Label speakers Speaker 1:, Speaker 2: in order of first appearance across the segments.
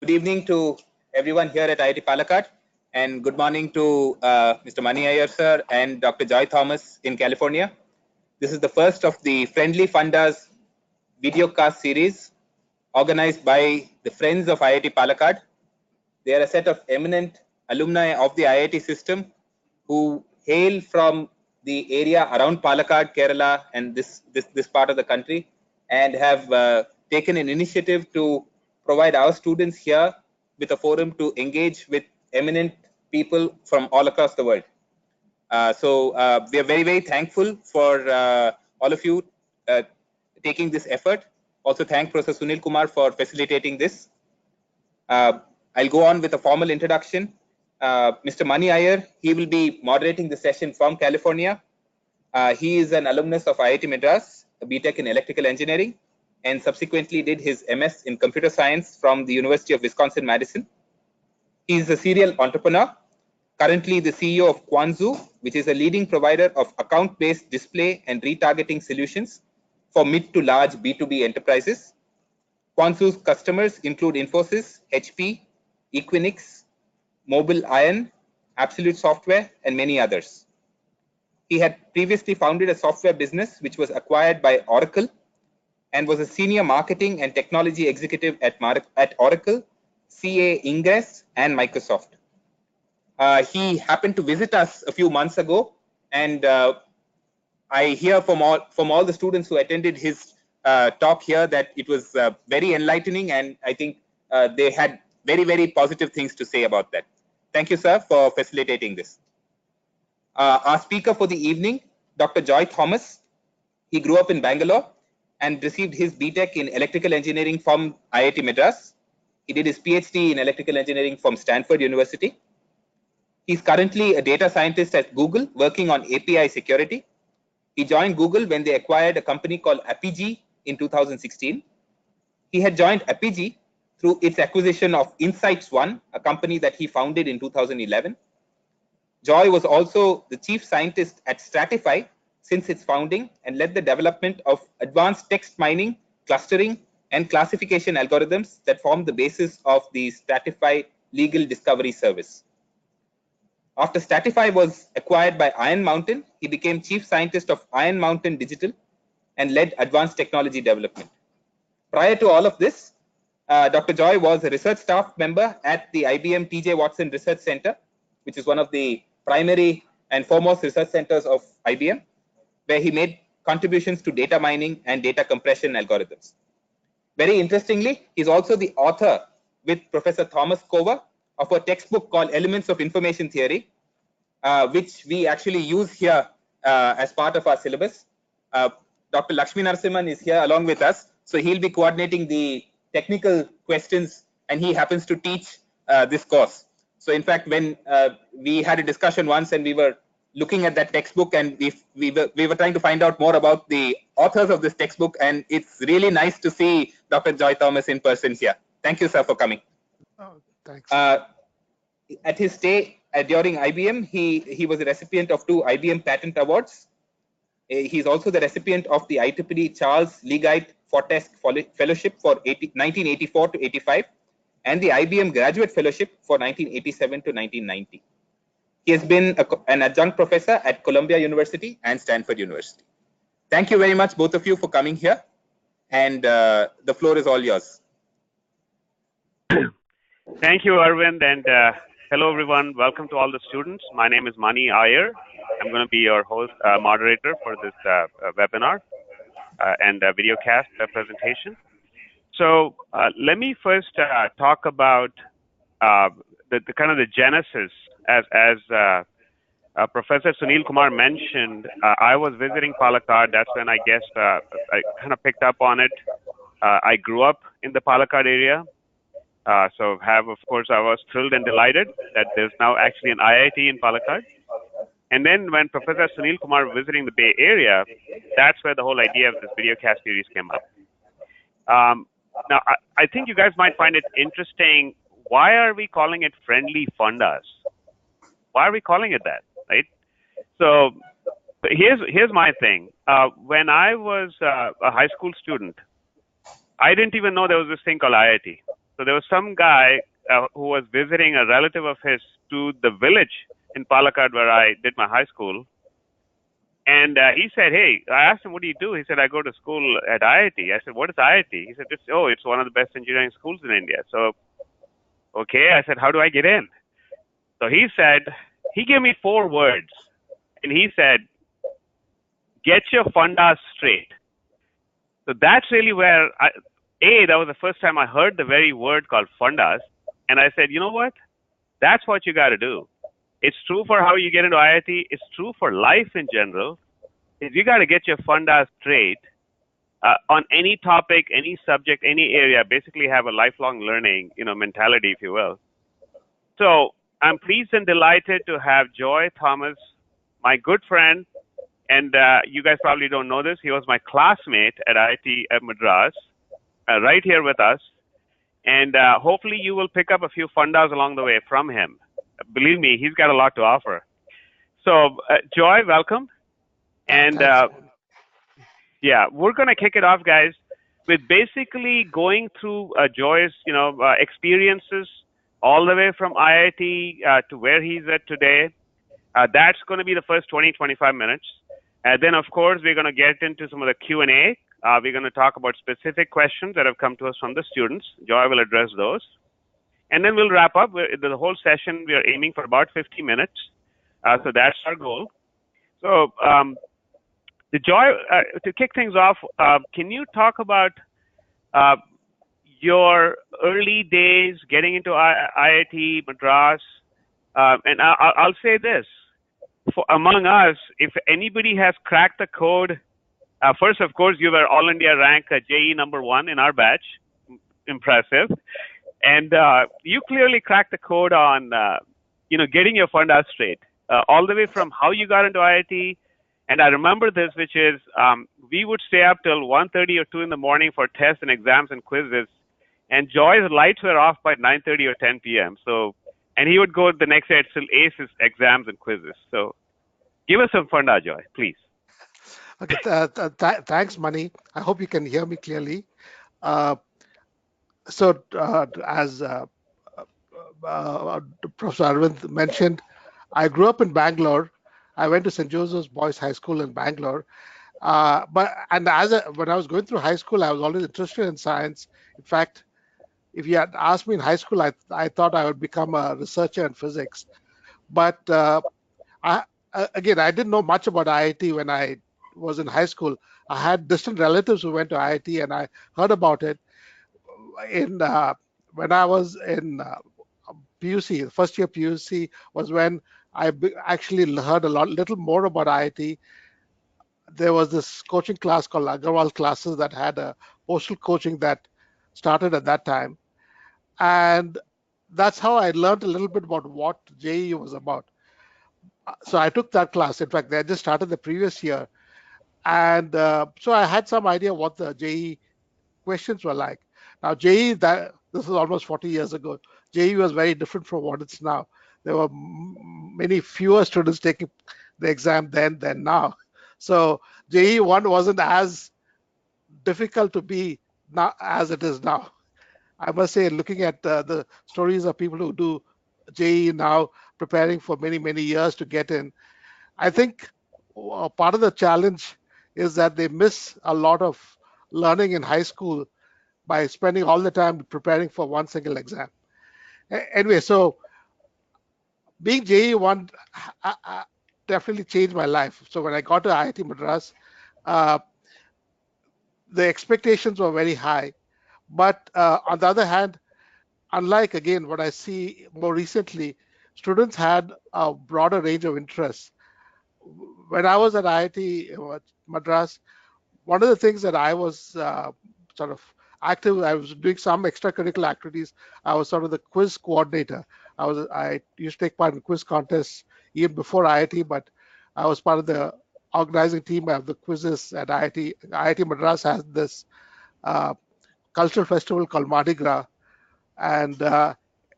Speaker 1: Good evening to everyone here at IIT Palakkad, and good morning to Mr. Mani Iyer sir and Dr. Joy Thomas in California. This is the first of the Friendly Fundas Videocast series organized by the Friends of IIT Palakkad. They are a set of eminent alumni of the IIT system who hail from the area around Palakkad, Kerala, and this part of the country, and have taken an initiative to provide our students here with a forum to engage with eminent people from all across the world. So we are very, very thankful for all of you taking this effort. Also thank Professor Sunil Kumar for facilitating this. I'll go on with a formal introduction. Mr. Mani Iyer, he will be moderating the session from California. He is an alumnus of IIT Madras, a BTech in Electrical Engineering, and subsequently did his MS in Computer Science from the University of Wisconsin-Madison. He is a serial entrepreneur, currently the CEO of Quanzu, which is a leading provider of account-based display and retargeting solutions for mid to large B2B enterprises. Quanzu's customers include Infosys, HP, Equinix, Mobile Iron, Absolute Software, and many others. He had previously founded a software business which was acquired by Oracle and was a senior marketing and technology executive at Oracle, CA Ingress, and Microsoft. He happened to visit us a few months ago, and I hear from all the students who attended his talk here that it was very enlightening, and I think they had very, very positive things to say about that. Thank you, sir, for facilitating this. Our speaker for the evening, Dr. Joy Thomas. He grew up in Bangalore and received his BTech in Electrical Engineering from IIT Madras. He did his PhD in Electrical Engineering from Stanford University. He's currently a data scientist at Google working on API security. He joined Google when they acquired a company called Apigee in 2016. He had joined Apigee through its acquisition of Insights One, a company that he founded in 2011. Joy was also the chief scientist at Stratify since its founding and led the development of advanced text mining, clustering, and classification algorithms that form the basis of the Stratify legal discovery service. After Stratify was acquired by Iron Mountain, he became chief scientist of Iron Mountain Digital and led advanced technology development. Prior to all of this, Dr. Joy was a research staff member at the IBM TJ Watson Research Center, which is one of the primary and foremost research centers of IBM, where he made contributions to data mining and data compression algorithms. Very interestingly, he's also the author with Professor Thomas Cover of a textbook called Elements of Information Theory, which we actually use here as part of our syllabus. Dr. Lakshmi Narasimhan is here along with us, so he'll be coordinating the technical questions, and he happens to teach this course. So in fact, when we had a discussion once and we were looking at that textbook, and we were trying to find out more about the authors of this textbook, and it's really nice to see Dr. Joy Thomas in person here. Thank you, sir, for coming.
Speaker 2: Oh, thanks.
Speaker 1: At his stay during IBM, he was a recipient of 2 IBM Patent Awards. He's also the recipient of the IEEE Charles Liggett Fortesque Fellowship for 1984 to 85, and the IBM Graduate Fellowship for 1987 to 1990. He has been an adjunct professor at Columbia University and Stanford University. Thank you very much, both of you, for coming here, and the floor is all yours.
Speaker 3: Thank you, Arvind, and hello, everyone. Welcome to all the students. My name is Mani Iyer. I'm going to be your host, moderator for this webinar and videocast presentation. So let me first talk about the kind of the genesis. As Professor Sunil Kumar mentioned, I was visiting Palakkad. That's when I guess I kind of picked up on it. I grew up in the Palakkad area. So of course, I was thrilled and delighted that there's now actually an IIT in Palakkad. And then when Professor Sunil Kumar was visiting the Bay Area, that's where the whole idea of this videocast series came up. Now, I think you guys might find it interesting. Why are we calling it Friendly Fundas? Why are we calling it that, right? So here's my thing. When I was a high school student, I didn't even know there was this thing called IIT. So there was some guy who was visiting a relative of his to the village in Palakkad where I did my high school. And he said, hey, I asked him, what do you do? He said, I go to school at IIT. I said, what is IIT? He said, it's one of the best engineering schools in India. So, okay. I said, how do I get in? So he said, he gave me 4 words. And he said, get your fundas straight. So that's really where, that was the first time I heard the very word called fundas. And I said, you know what? That's what you got to do. It's true for how you get into IIT. It's true for life in general. Is you got to get your fundas straight on any topic, any subject, any area. Basically, have a lifelong learning, mentality, if you will. So I'm pleased and delighted to have Joy Thomas, my good friend, and you guys probably don't know this. He was my classmate at IIT Madras, right here with us. And hopefully you will pick up a few fundas along the way from him. Believe me, he's got a lot to offer. So, Joy, welcome. And yeah, we're going to kick it off, guys, with basically going through Joy's, experiences all the way from IIT to where he's at today. That's going to be the first 20, 25 minutes. And then, of course, we're going to get into some of the Q&A. We're going to talk about specific questions that have come to us from the students. Joy will address those. And then we'll wrap up. The whole session, we are aiming for about 50 minutes. So that's our goal. So the Joy, to kick things off, can you talk about your early days getting into IIT Madras? And I'll say this. Among us, if anybody has cracked the code, first, of course, you were All India rank JE #1 in our batch. Impressive. And you clearly cracked the code on, getting your fundas straight, all the way from how you got into IIT. And I remember this, which is we would stay up till 1:30 or 2 in the morning for tests and exams and quizzes. And Joy's lights were off by 9:30 or 10 p.m. So, and he would go the next day and still ace his exams and quizzes. So give us some funda, Joy, please.
Speaker 2: Okay, thanks, Mani. I hope you can hear me clearly. So, as Professor Arvind mentioned, I grew up in Bangalore. I went to St. Joseph's Boys High School in Bangalore. When I was going through high school, I was always interested in science. In fact, if you had asked me in high school, I thought I would become a researcher in physics. But I didn't know much about IIT when I was in high school. I had distant relatives who went to IIT, and I heard about it when I was in PUC. First year PUC was when I actually heard little more about IIT. There was this coaching class called Agarwal classes that had a postal coaching that started at that time. And that's how I learned a little bit about what JEE was about. So I took that class. In fact, they just started the previous year. And so I had some idea what the JEE questions were like. Now, JEE, this is almost 40 years ago. JEE was very different from what it's now. There were many fewer students taking the exam then than now. So JEE 1 wasn't as difficult to be now as it is now. I must say, looking at the stories of people who do JEE now, preparing for many, many years to get in, I think part of the challenge is that they miss a lot of learning in high school by spending all the time preparing for one single exam. Anyway, so being JEE 1 definitely changed my life. So when I got to IIT Madras, the expectations were very high. But on the other hand, unlike, again, what I see more recently, students had a broader range of interests. When I was at IIT Madras, one of the things that I was sort of active, I was doing some extracurricular activities. I was sort of the quiz coordinator. I used to take part in quiz contests even before IIT, but I was part of the organizing team of the quizzes at IIT. IIT Madras has this cultural festival called Mardi Gras, and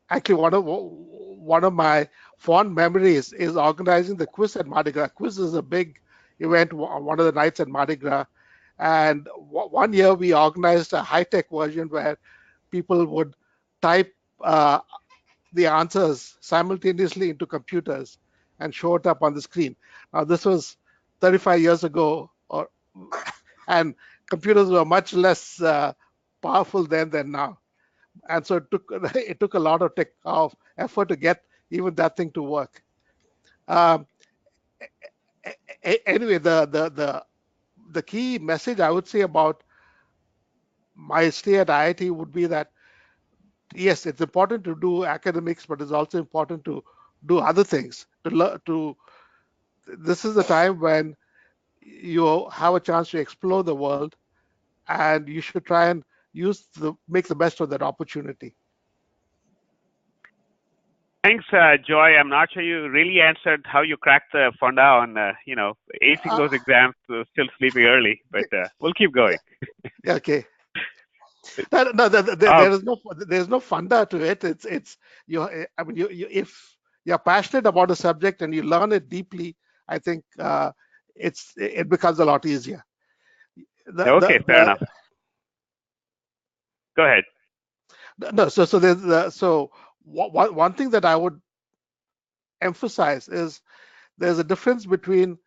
Speaker 2: actually one of my fond memories is organizing the quiz at Mardi Gras. Quiz is a big event on one of the nights at Mardi Gras, and one year we organized a high-tech version where people would type the answers simultaneously into computers and show it up on the screen. Now, this was 35 years ago, and computers were much less powerful then than now. And so it took a lot of effort to get even that thing to work. Um, Anyway, the key message I would say about my stay at IIT would be that yes, it's important to do academics, but it's also important to do other things. This is the time when you have a chance to explore the world, and you should try and make the best of that opportunity.
Speaker 3: Thanks, Joy. I'm not sure you really answered how you cracked the funda on, acing those exams, still sleeping early, but we'll keep going.
Speaker 2: Okay. No, there's no funda to it. It's you. I mean, if you're passionate about a subject and you learn it deeply, I think it becomes a lot easier.
Speaker 3: Okay, fair enough. Go ahead.
Speaker 2: No, so one thing that I would emphasize is there's a difference between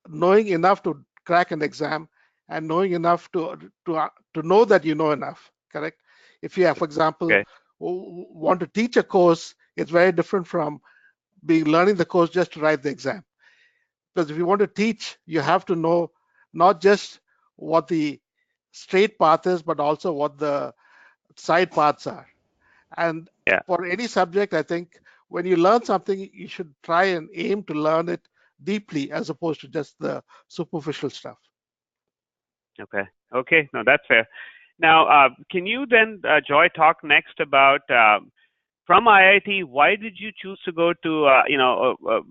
Speaker 2: knowing enough to crack an exam and knowing enough to know that you know enough. Correct? If you have, for example,
Speaker 3: Okay.
Speaker 2: want to teach a course, it's very different from learning the course just to write the exam. Because if you want to teach, you have to know not just what the straight path is, but also what the side paths are. And for any subject, I think when you learn something, you should try and aim to learn it deeply as opposed to just the superficial stuff.
Speaker 3: Okay. No, that's fair. Now, can you then, Joy, talk next about from IIT, why did you choose to go to,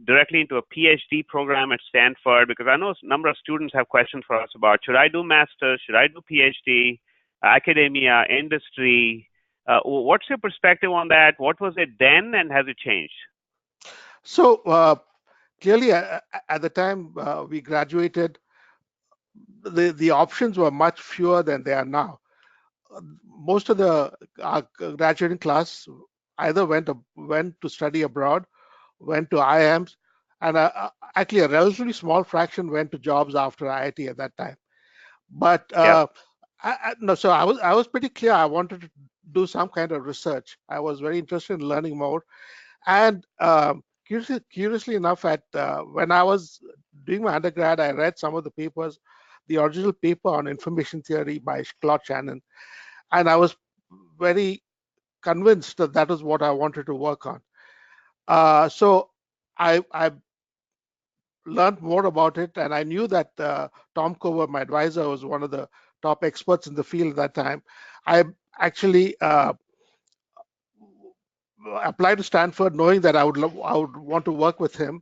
Speaker 3: directly into a PhD program at Stanford? Because I know a number of students have questions for us about, should I do master's, should I do PhD, academia, industry? What's your perspective on that? What was it then, and has it changed?
Speaker 2: So clearly, at the time we graduated, the options were much fewer than they are now. Most of our graduating class either went to study abroad, went to IIMs, and actually a relatively small fraction went to jobs after IIT at that time. But so I was pretty clear. I wanted to do some kind of research. I was very interested in learning more, and curiously enough, when I was doing my undergrad, I read some of the papers, the original paper on information theory by Claude Shannon, and I was very convinced that that was what I wanted to work on. So I learned more about it, and I knew that Tom Cover, my advisor, was one of the top experts in the field at that time. I actually applied to Stanford, knowing that I would want to work with him.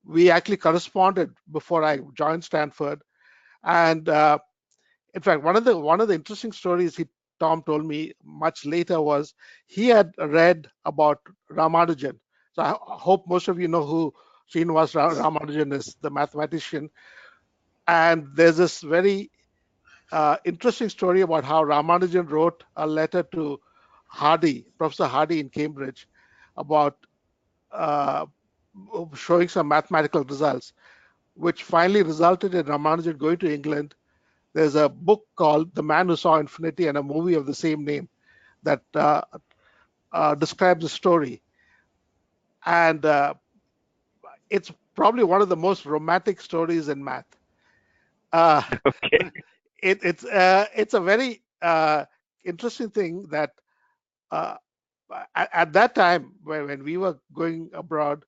Speaker 2: We actually corresponded before I joined Stanford, and in fact, one of the interesting stories Tom told me much later was he had read about Ramanujan. So I hope most of you know who Srinivas Ramanujan is, the mathematician. And there's this very interesting story about how Ramanujan wrote a letter to Professor Hardy in Cambridge, about uh, showing some mathematical results, which finally resulted in Ramanujan going to England. There's a book called The Man Who Saw Infinity and a movie of the same name that describes the story. And it's probably one of the most romantic stories in math.
Speaker 3: Okay.
Speaker 2: It's a very interesting thing that at that time, when we were going abroad,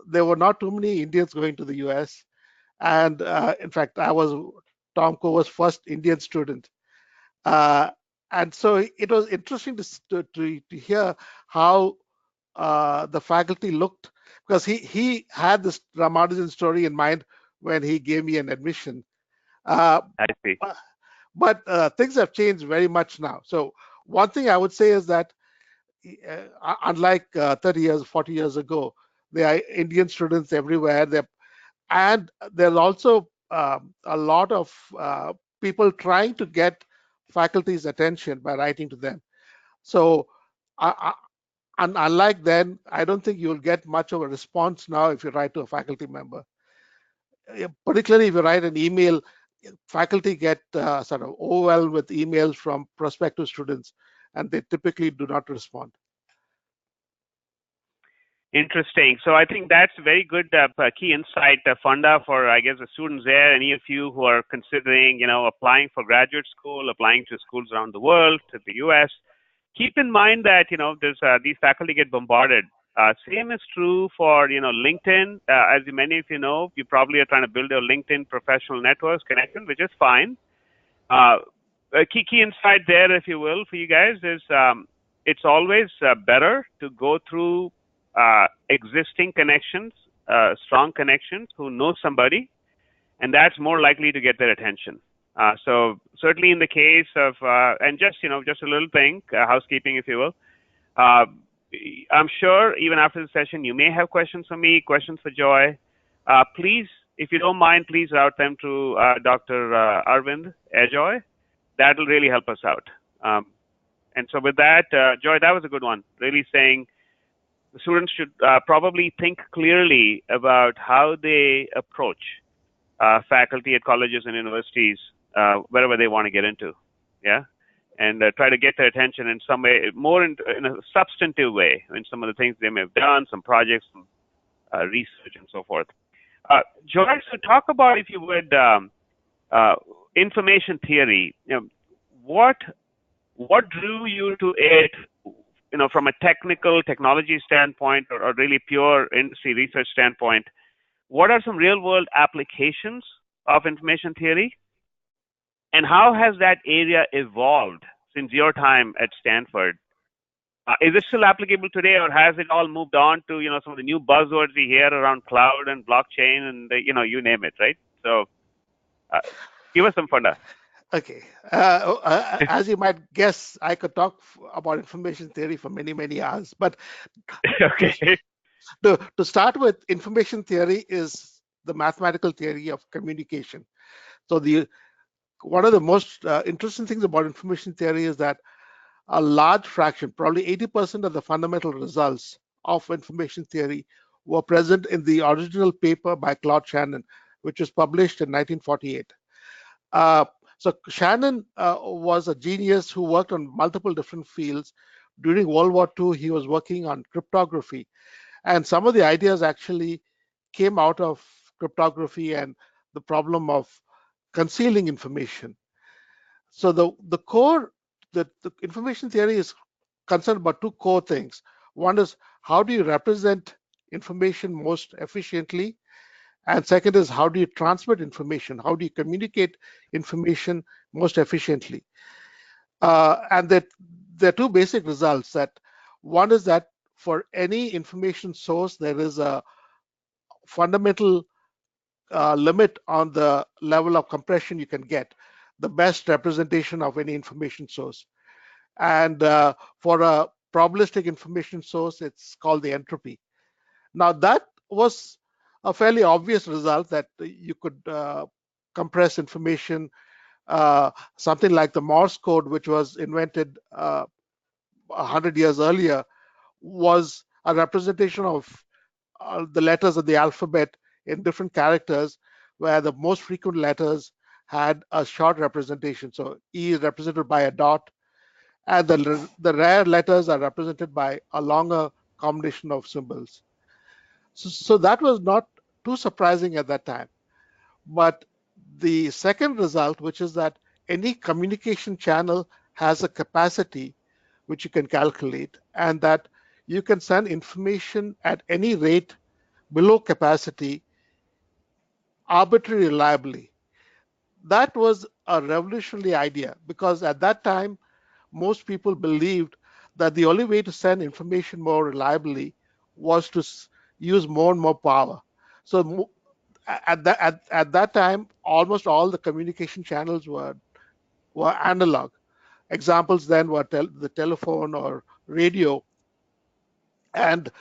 Speaker 2: there were not too many Indians going to the US. And in fact, I was Tom Cover's first Indian student. And so it was interesting to hear how the faculty looked, because he had this Ramanujan story in mind when he gave me an admission.
Speaker 3: I see.
Speaker 2: But things have changed very much now. So one thing I would say is that unlike 30 years, 40 years ago, there are Indian students everywhere. And there's also a lot of people trying to get faculty's attention by writing to them. So And unlike then, I don't think you'll get much of a response now if you write to a faculty member. Particularly if you write an email, faculty get sort of overwhelmed with emails from prospective students, and they typically do not respond.
Speaker 3: Interesting. So I think that's a very good key insight, Funda, for I guess the students there. Any of you who are considering, applying for graduate school, applying to schools around the world, to the U.S., keep in mind that there's these faculty get bombarded. Same is true for LinkedIn. As many of you know, you probably are trying to build your LinkedIn professional networks connection, which is fine. A key insight there, if you will, for you guys is it's always better to go through existing connections, strong connections who know somebody, and that's more likely to get their attention. So certainly in the case of, and just a little thing, housekeeping, if you will. I'm sure even after the session, you may have questions for me, questions for Joy. Please, if you don't mind, please route them to Dr. Arvind Ajoy. That'll really help us out. And so with that, Joy, that was a good one. Really saying the students should probably think clearly about how they approach faculty at colleges and universities, wherever they want to get into, yeah, and try to get their attention in some way, more in a substantive way, in some of the things they may have done, some projects, some research, and so forth. Joy, so talk about, if you would, information theory. What drew you to it? From a technology standpoint, or really pure industry research standpoint, what are some real-world applications of information theory, and how has that area evolved since your time at Stanford? Is it still applicable today, or has it all moved on to some of the new buzzwords we hear around cloud and blockchain and you name it, right? So, give us some Funda.
Speaker 2: Okay. As you might guess, I could talk about information theory for many, many hours. But
Speaker 3: okay.
Speaker 2: To start with, information theory is the mathematical theory of communication. So one of the most interesting things about information theory is that a large fraction, probably 80% of the fundamental results of information theory were present in the original paper by Claude Shannon, which was published in 1948. So Shannon was a genius who worked on multiple different fields. During World War II, he was working on cryptography. And some of the ideas actually came out of cryptography and the problem of concealing information. So the information theory is concerned about two core things. One is, how do you represent information most efficiently? And second is, how do you transmit information? How do you communicate information most efficiently? And there are two basic results. That one is that for any information source, there is a fundamental limit on the level of compression you can get, the best representation of any information source. And for a probabilistic information source, it's called the entropy. Now, that was a fairly obvious result, that you could compress information. Something like the Morse code, which was invented 100 years earlier, was a representation of the letters of the alphabet in different characters, where the most frequent letters had a short representation. So E is represented by a dot, and the rare letters are represented by a longer combination of symbols. So that was not too surprising at that time. But the second result, which is that any communication channel has a capacity which you can calculate, and that you can send information at any rate below capacity arbitrarily reliably. That was a revolutionary idea, because at that time, most people believed that the only way to send information more reliably was to use more and more power. So at that time, almost all the communication channels were analog. Examples then were the telephone or radio. And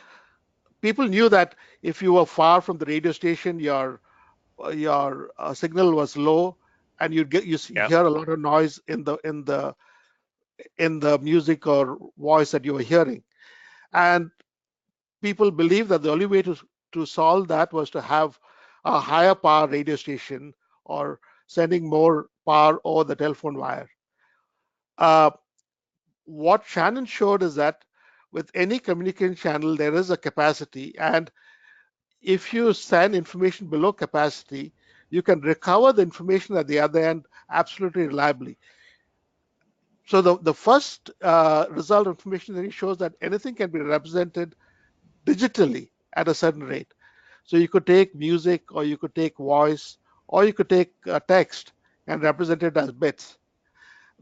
Speaker 2: people knew that if you were far from the radio station, your signal was low, and you hear a lot of noise in the in the music or voice that you were hearing. And people believe that the only way to solve that was to have a higher power radio station or sending more power over the telephone wire. Uh, what Shannon showed is that with any communication channel, there is a capacity. And if you send information below capacity, you can recover the information at the other end absolutely reliably. So the first result of information theory shows that anything can be represented digitally at a certain rate. So you could take music, or you could take voice, or you could take text and represent it as bits.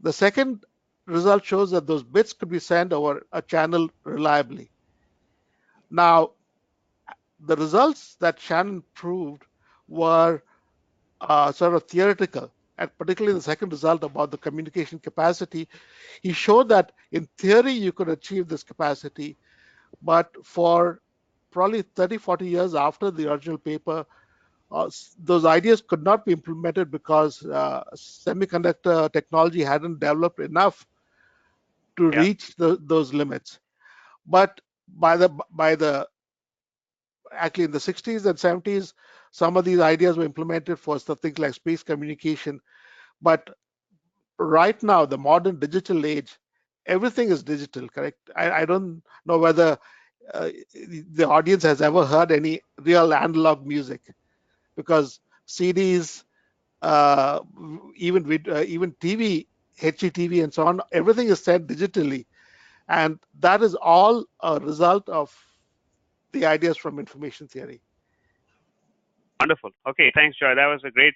Speaker 2: The second result shows that those bits could be sent over a channel reliably. Now, the results that Shannon proved were sort of theoretical, and particularly the second result about the communication capacity. He showed that in theory you could achieve this capacity, but for probably 30, 40 years after the original paper, those ideas could not be implemented because semiconductor technology hadn't developed enough to
Speaker 3: Yeah.
Speaker 2: reach those limits. But by the actually in the 60s and 70s, some of these ideas were implemented for things like space communication. But right now, the modern digital age, everything is digital, correct? I don't know whether the audience has ever heard any real analog music, because CDs, uh, even TV, HGTV, and so on, everything is sent digitally, and that is all a result of the ideas from information theory.
Speaker 3: Wonderful. Okay, thanks, Joy. That was a great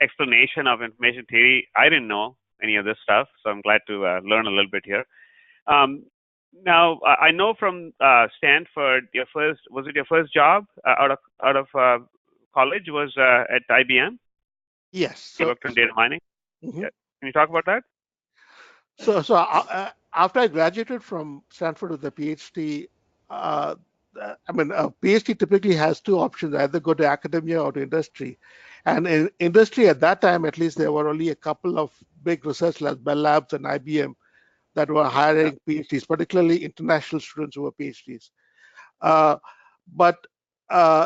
Speaker 3: explanation of information theory. I didn't know any of this stuff, so I'm glad to learn a little bit here. Um, Now, I know from Stanford, was it your first job out of college was at IBM?
Speaker 2: Yes.
Speaker 3: You worked on data mining.
Speaker 2: Mhm.
Speaker 3: Yeah. Can you talk about that?
Speaker 2: After I graduated from Stanford with a PhD, uh, I mean, a PhD typically has two options: either go to academia or to industry. And in industry at that time, at least, there were only a couple of big research labs, Bell Labs and IBM, that were
Speaker 3: Yeah.
Speaker 2: hiring PhDs, particularly international students who were PhDs. Uh, but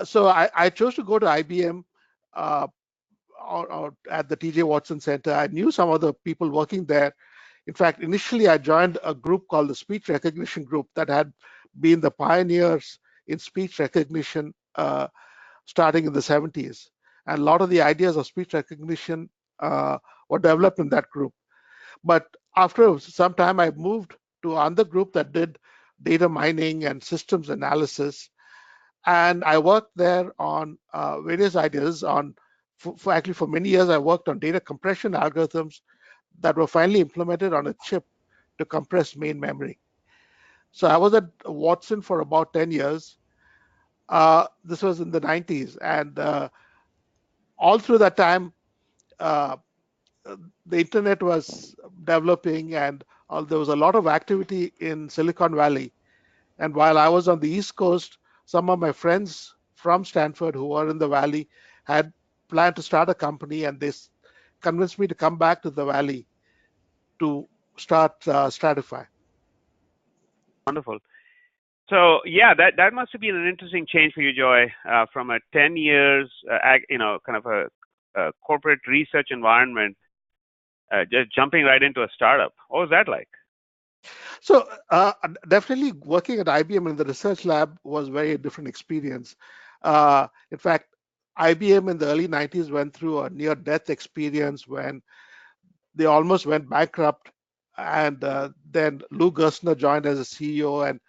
Speaker 2: so I chose to go to IBM, uh, or at the TJ Watson Center. I knew some of the people working there. In fact, initially I joined a group called the Speech Recognition Group that had been the pioneers in speech recognition starting in the 70s. And a lot of the ideas of speech recognition were developed in that group. But after some time, I moved to another group that did data mining and systems analysis. And I worked there on various ideas. Actually, for many years, I worked on data compression algorithms that were finally implemented on a chip to compress main memory. So I was at Watson for about 10 years. This was in the 90s. And all through that time, uh, the internet was developing, and there was a lot of activity in Silicon Valley. And while I was on the East Coast, some of my friends from Stanford who were in the Valley had planned to start a company, and they convinced me to come back to the Valley to start Stratify.
Speaker 3: Wonderful. So yeah, that must have been an interesting change for you, Joy, from a 10 years, kind of a corporate research environment, just jumping right into a startup. What was that like?
Speaker 2: So definitely working at IBM in the research lab was very different experience. In fact, IBM in the early 90s went through a near-death experience when they almost went bankrupt, and then Lou Gerstner joined as a CEO and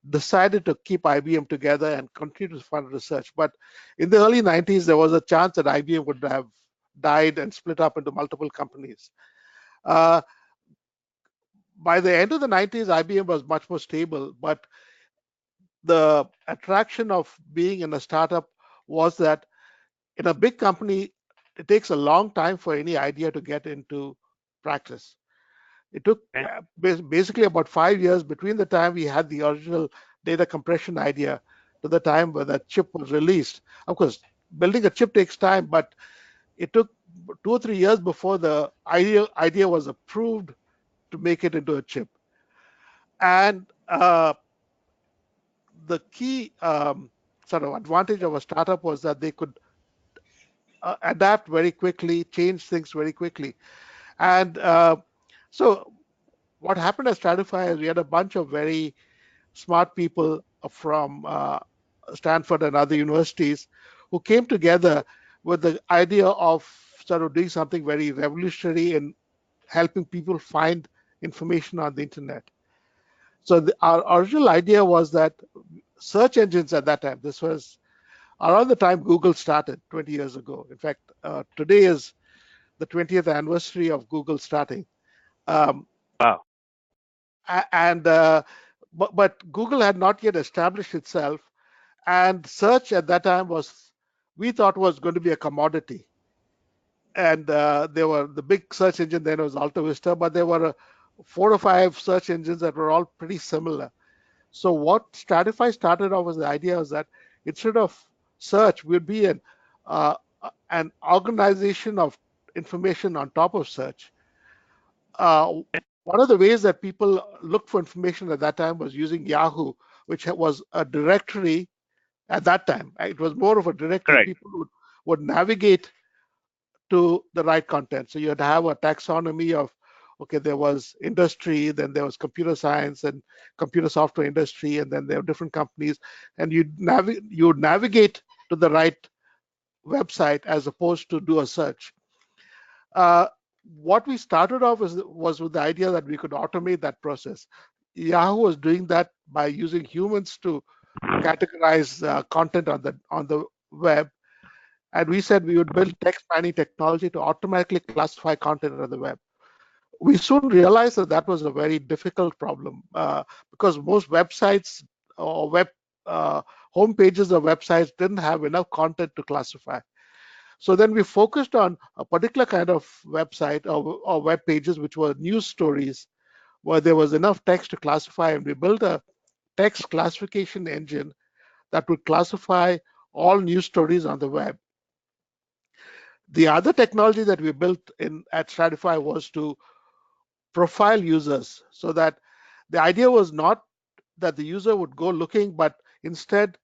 Speaker 2: decided to keep IBM together and continue to fund research. But in the early 90s, there was a chance that IBM would have died and split up into multiple companies. Uh, by the end of the 90s, IBM was much more stable, but the attraction of being in a startup was that in a big company, it takes a long time for any idea to get into practice. It took
Speaker 3: Okay.
Speaker 2: basically about 5 years between the time we had the original data compression idea to the time where that chip was released. Of course, building a chip takes time, but it took 2 or 3 years before the idea was approved to make it into a chip. And the key sort of advantage of a startup was that they could adapt very quickly, change things very quickly. And so what happened at Stratify is we had a bunch of very smart people from Stanford and other universities who came together with the idea of sort of doing something very revolutionary in helping people find information on the internet. So our original idea was that search engines at that time, this was around the time Google started 20 years ago. In fact, today is the 20th anniversary of Google starting.
Speaker 3: Wow.
Speaker 2: And but Google had not yet established itself, and search at that time was, we thought, was going to be a commodity. And there were the big search engine then was Alta Vista, but there were 4 or 5 search engines that were all pretty similar. So what Stratify started off as the idea was that instead of search, would be an organization of information on top of search. One of the ways that people looked for information at that time was using Yahoo, which was a directory at that time. It was more of a directory.
Speaker 3: Correct.
Speaker 2: People would navigate to the right content. So you'd have a taxonomy of, okay, there was industry, then there was computer science and computer software industry, and then there were different companies, and you'd navigate to the right website as opposed to do a search. What we started off was with the idea that we could automate that process. Yahoo was doing that by using humans to categorize content on the web, and we said we would build text mining technology to automatically classify content on the web. We soon realized that that was a very difficult problem because most websites or web home pages of websites didn't have enough content to classify. So then we focused on a particular kind of website or web pages, which were news stories, where there was enough text to classify, and we built a text classification engine that would classify all news stories on the web. The other technology that we built at Stratify was to profile users, so that the idea was not that the user would go looking, but instead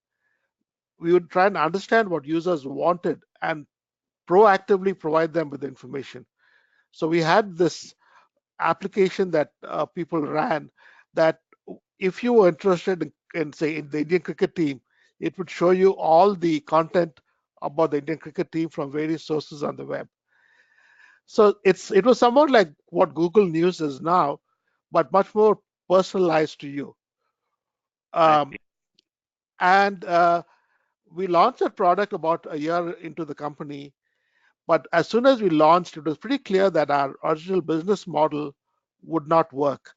Speaker 2: we would try and understand what users wanted and proactively provide them with information. So we had this application that people ran that if you were interested in, say, in the Indian cricket team, it would show you all the content about the Indian cricket team from various sources on the web. So it was somewhat like what Google News is now, but much more personalized to you. And we launched that product about a year into the company. But as soon as we launched, it was pretty clear that our original business model would not work.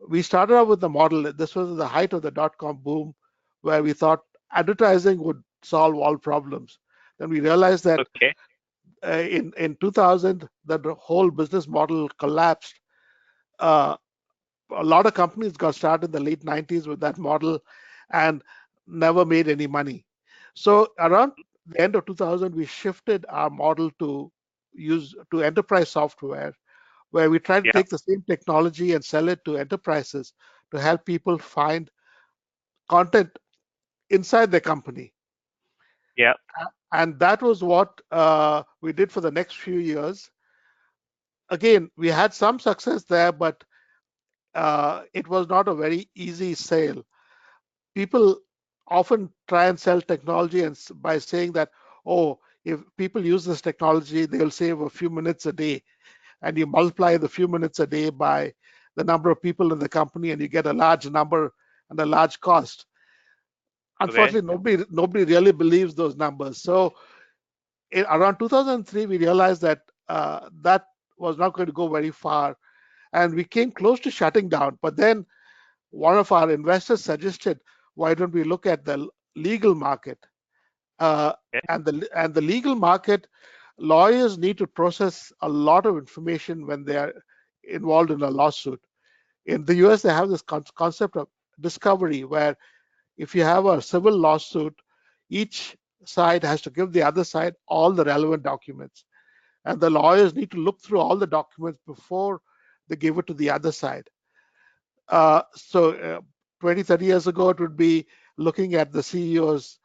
Speaker 2: We started out with the model, this was the height of the dot-com boom, where we thought advertising would solve all problems. Then we realized that in 2000, the whole business model collapsed. A lot of companies got started in the late 90s with that model and never made any money. So around the end of 2000, we shifted our model to enterprise software, where we try to take the same technology and sell it to enterprises to help people find content inside the company.
Speaker 3: Yeah.
Speaker 2: And that was what we did for the next few years. Again, we had some success there, but it was not a very easy sale. People often try and sell technology and by saying that, oh, if people use this technology, they'll save a few minutes a day. And you multiply the few minutes a day by the number of people in the company, and you get a large number and a large cost. Unfortunately, nobody really believes those numbers. So around 2003, we realized that that was not going to go very far, and we came close to shutting down. But then one of our investors suggested, why don't we look at the legal market? And the legal market, lawyers need to process a lot of information when they are involved in a lawsuit. In the US, they have this concept of discovery, where if you have a civil lawsuit, each side has to give the other side all the relevant documents. And the lawyers need to look through all the documents before they give it to the other side. 20, 30 years ago, it would be looking at the CEO's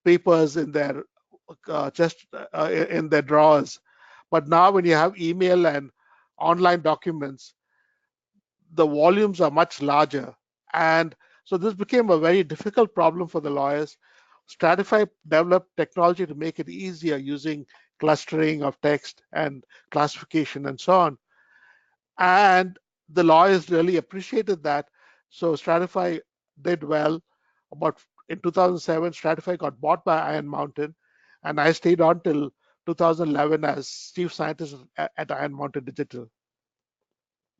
Speaker 2: papers in their in their drawers. But now, when you have email and online documents, the volumes are much larger, and so this became a very difficult problem for the lawyers. Stratify developed technology to make it easier using clustering of text and classification and so on. And the lawyers really appreciated that. So Stratify did well. About in 2007, Stratify got bought by Iron Mountain, and I stayed on till 2011 as chief scientist at Iron Mountain Digital.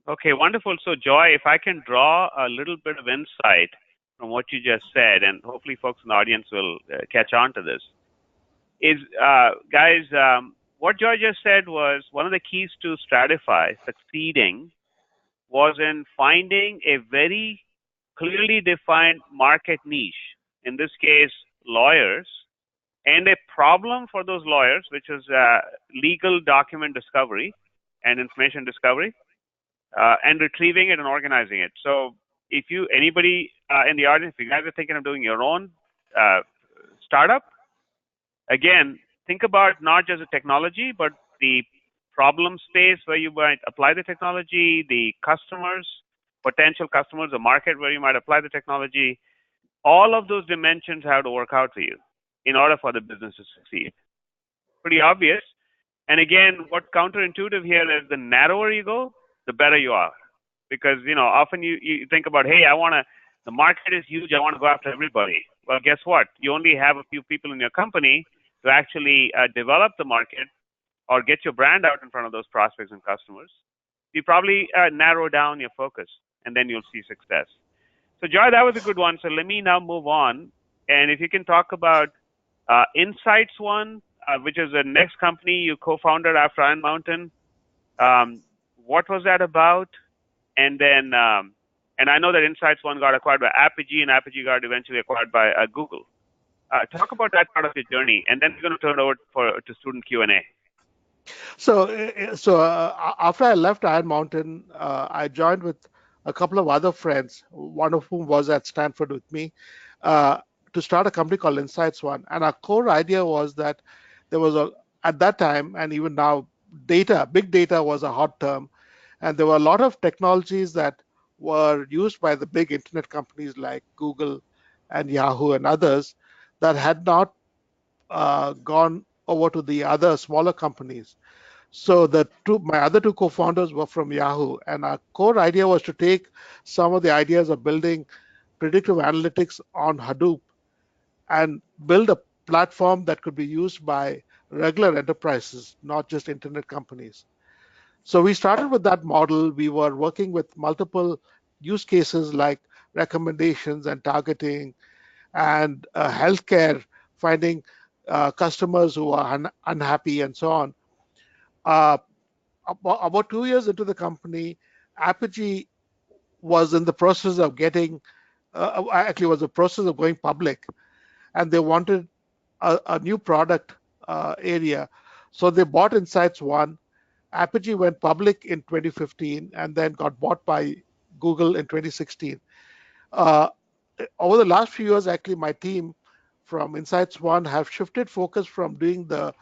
Speaker 3: Okay, wonderful. So, Joy, if I can draw a little bit of insight from what you just said, and hopefully folks in the audience will catch on to this, is, guys, what Joy just said was one of the keys to Stratify succeeding was in finding a very clearly defined market niche, in this case, lawyers, and a problem for those lawyers, which is legal document discovery and information discovery, and retrieving it and organizing it. So if you, anybody in the audience, if you guys are thinking of doing your own startup, again, think about not just the technology, but the problem space where you might apply the technology, the customers, potential customers, the market where you might apply the technology. All of those dimensions have to work out for you in order for the business to succeed. Pretty obvious. And again, what's counterintuitive here is the narrower you go, the better you are. Because, you know, often you think about, hey, the market is huge, I want to go after everybody. Well, guess what? You only have a few people in your company to actually develop the market or get your brand out in front of those prospects and customers. You probably narrow down your focus, and then you'll see success. So, Joy, that was a good one. So let me now move on. And if you can talk about Insights One, which is the next company you co-founded after Iron Mountain. What was that about? And then, and I know that Insights One got acquired by Apigee, and Apigee got eventually acquired by Google. Talk about that part of your journey, and then we're going to turn it over to student Q&A.
Speaker 2: So after I left Iron Mountain, I joined with a couple of other friends, one of whom was at Stanford with me, to start a company called Insights One. And our core idea was that there was at that time, and even now, big data was a hot term. And there were a lot of technologies that were used by the big internet companies like Google and Yahoo and others that had not gone over to the other smaller companies. So my other two co-founders were from Yahoo, and our core idea was to take some of the ideas of building predictive analytics on Hadoop and build a platform that could be used by regular enterprises, not just internet companies. So we started with that model. We were working with multiple use cases like recommendations and targeting and healthcare, finding customers who are unhappy and so on. About 2 years into the company, Apigee was in the process of going public, and they wanted a new product area. So they bought Insights One. Apigee went public in 2015 and then got bought by Google in 2016. Over the last few years, actually, my team from Insights One have shifted focus from doing the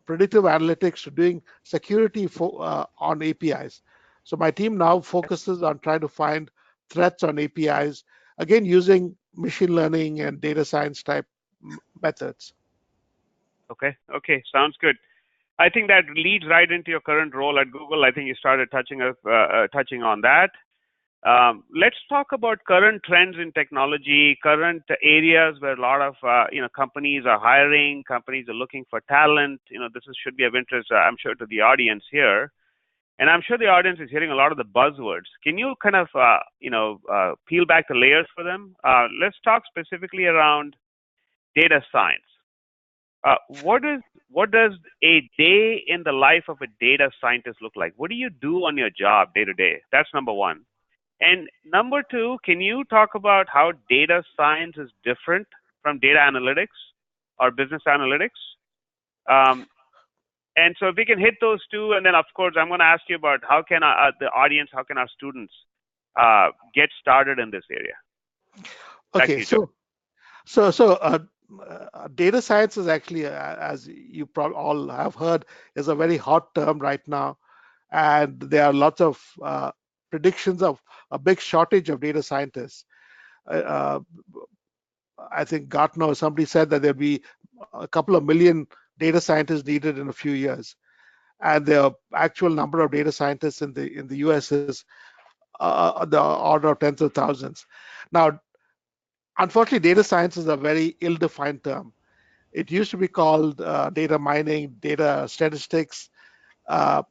Speaker 2: predictive analytics to doing security on APIs. So my team now focuses on trying to find threats on APIs, again, using machine learning and data science type methods.
Speaker 3: Okay, sounds good. I think that leads right into your current role at Google. I think you started touching on that. Let's talk about current trends in technology, current areas where a lot of companies are hiring, companies are looking for talent. This should be of interest, I'm sure, to the audience here, and I'm sure the audience is hearing a lot of the buzzwords. Can you kind of peel back the layers for them? Let's talk specifically around data science. What does a day in the life of a data scientist look like? What do you do on your job day to day? That's number one. And number two, can you talk about how data science is different from data analytics or business analytics? And so if we can hit those two, and then of course I'm going to ask you about how can the audience, how can our students get started in this area? Back
Speaker 2: Okay,
Speaker 3: to you, Joe.
Speaker 2: data science is actually, as you probably all have heard, is a very hot term right now, and there are lots of predictions of a big shortage of data scientists. Uh, I think Gartner or somebody said that there'll be a couple of million data scientists needed in a few years, and the actual number of data scientists in the U.S. is the order of tens of thousands. Now, unfortunately, data science is a very ill-defined term. It used to be called data mining, data statistics, uh,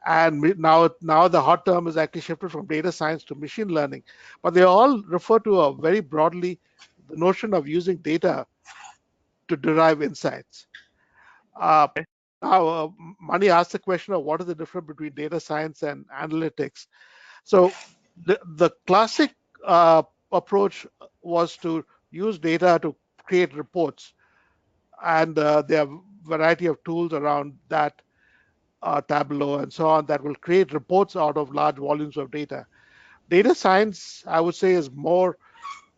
Speaker 2: and now the hot term is actually shifted from data science to machine learning. But they all refer to a very broadly the notion of using data to derive insights. Uh, now, Mani asked the question of what is the difference between data science and analytics. So the classic approach was to use data to create reports, and there are a variety of tools around that, Tableau and so on, that will create reports out of large volumes of data. Data science, I would say, is more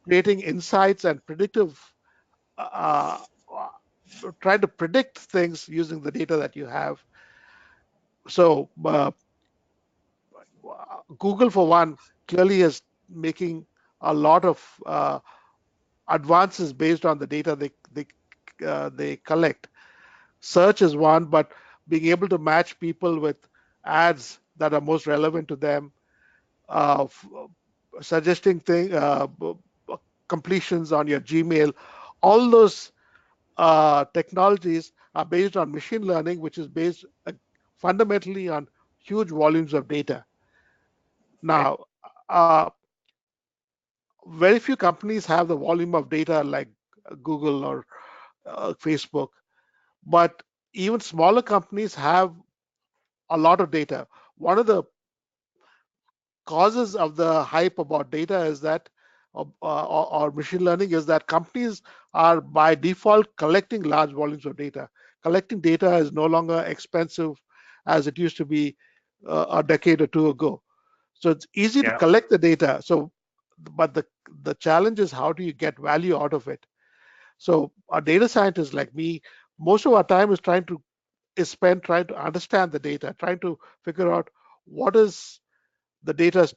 Speaker 2: creating insights and predictive, uh, trying to predict things using the data that you have. So Google, for one, clearly is making a lot of advances based on the data they collect. Search is one, but being able to match people with ads that are most relevant to them, uh, suggesting completions on your Gmail, all those technologies are based on machine learning, which is based fundamentally on huge volumes of data.
Speaker 3: Okay.
Speaker 2: Now, uh, very few companies have the volume of data like Google or Facebook, but even smaller companies have a lot of data. One of the causes of the hype about data is that, or machine learning, is that companies are by default collecting large volumes of data. Collecting data is no longer expensive as it used to be a decade or two ago. So it's easy to
Speaker 3: Yeah.
Speaker 2: collect the data. But the challenge is how do you get value out of it? So a data scientist like me, most of our time is spent trying to understand the data, trying to figure out what is the data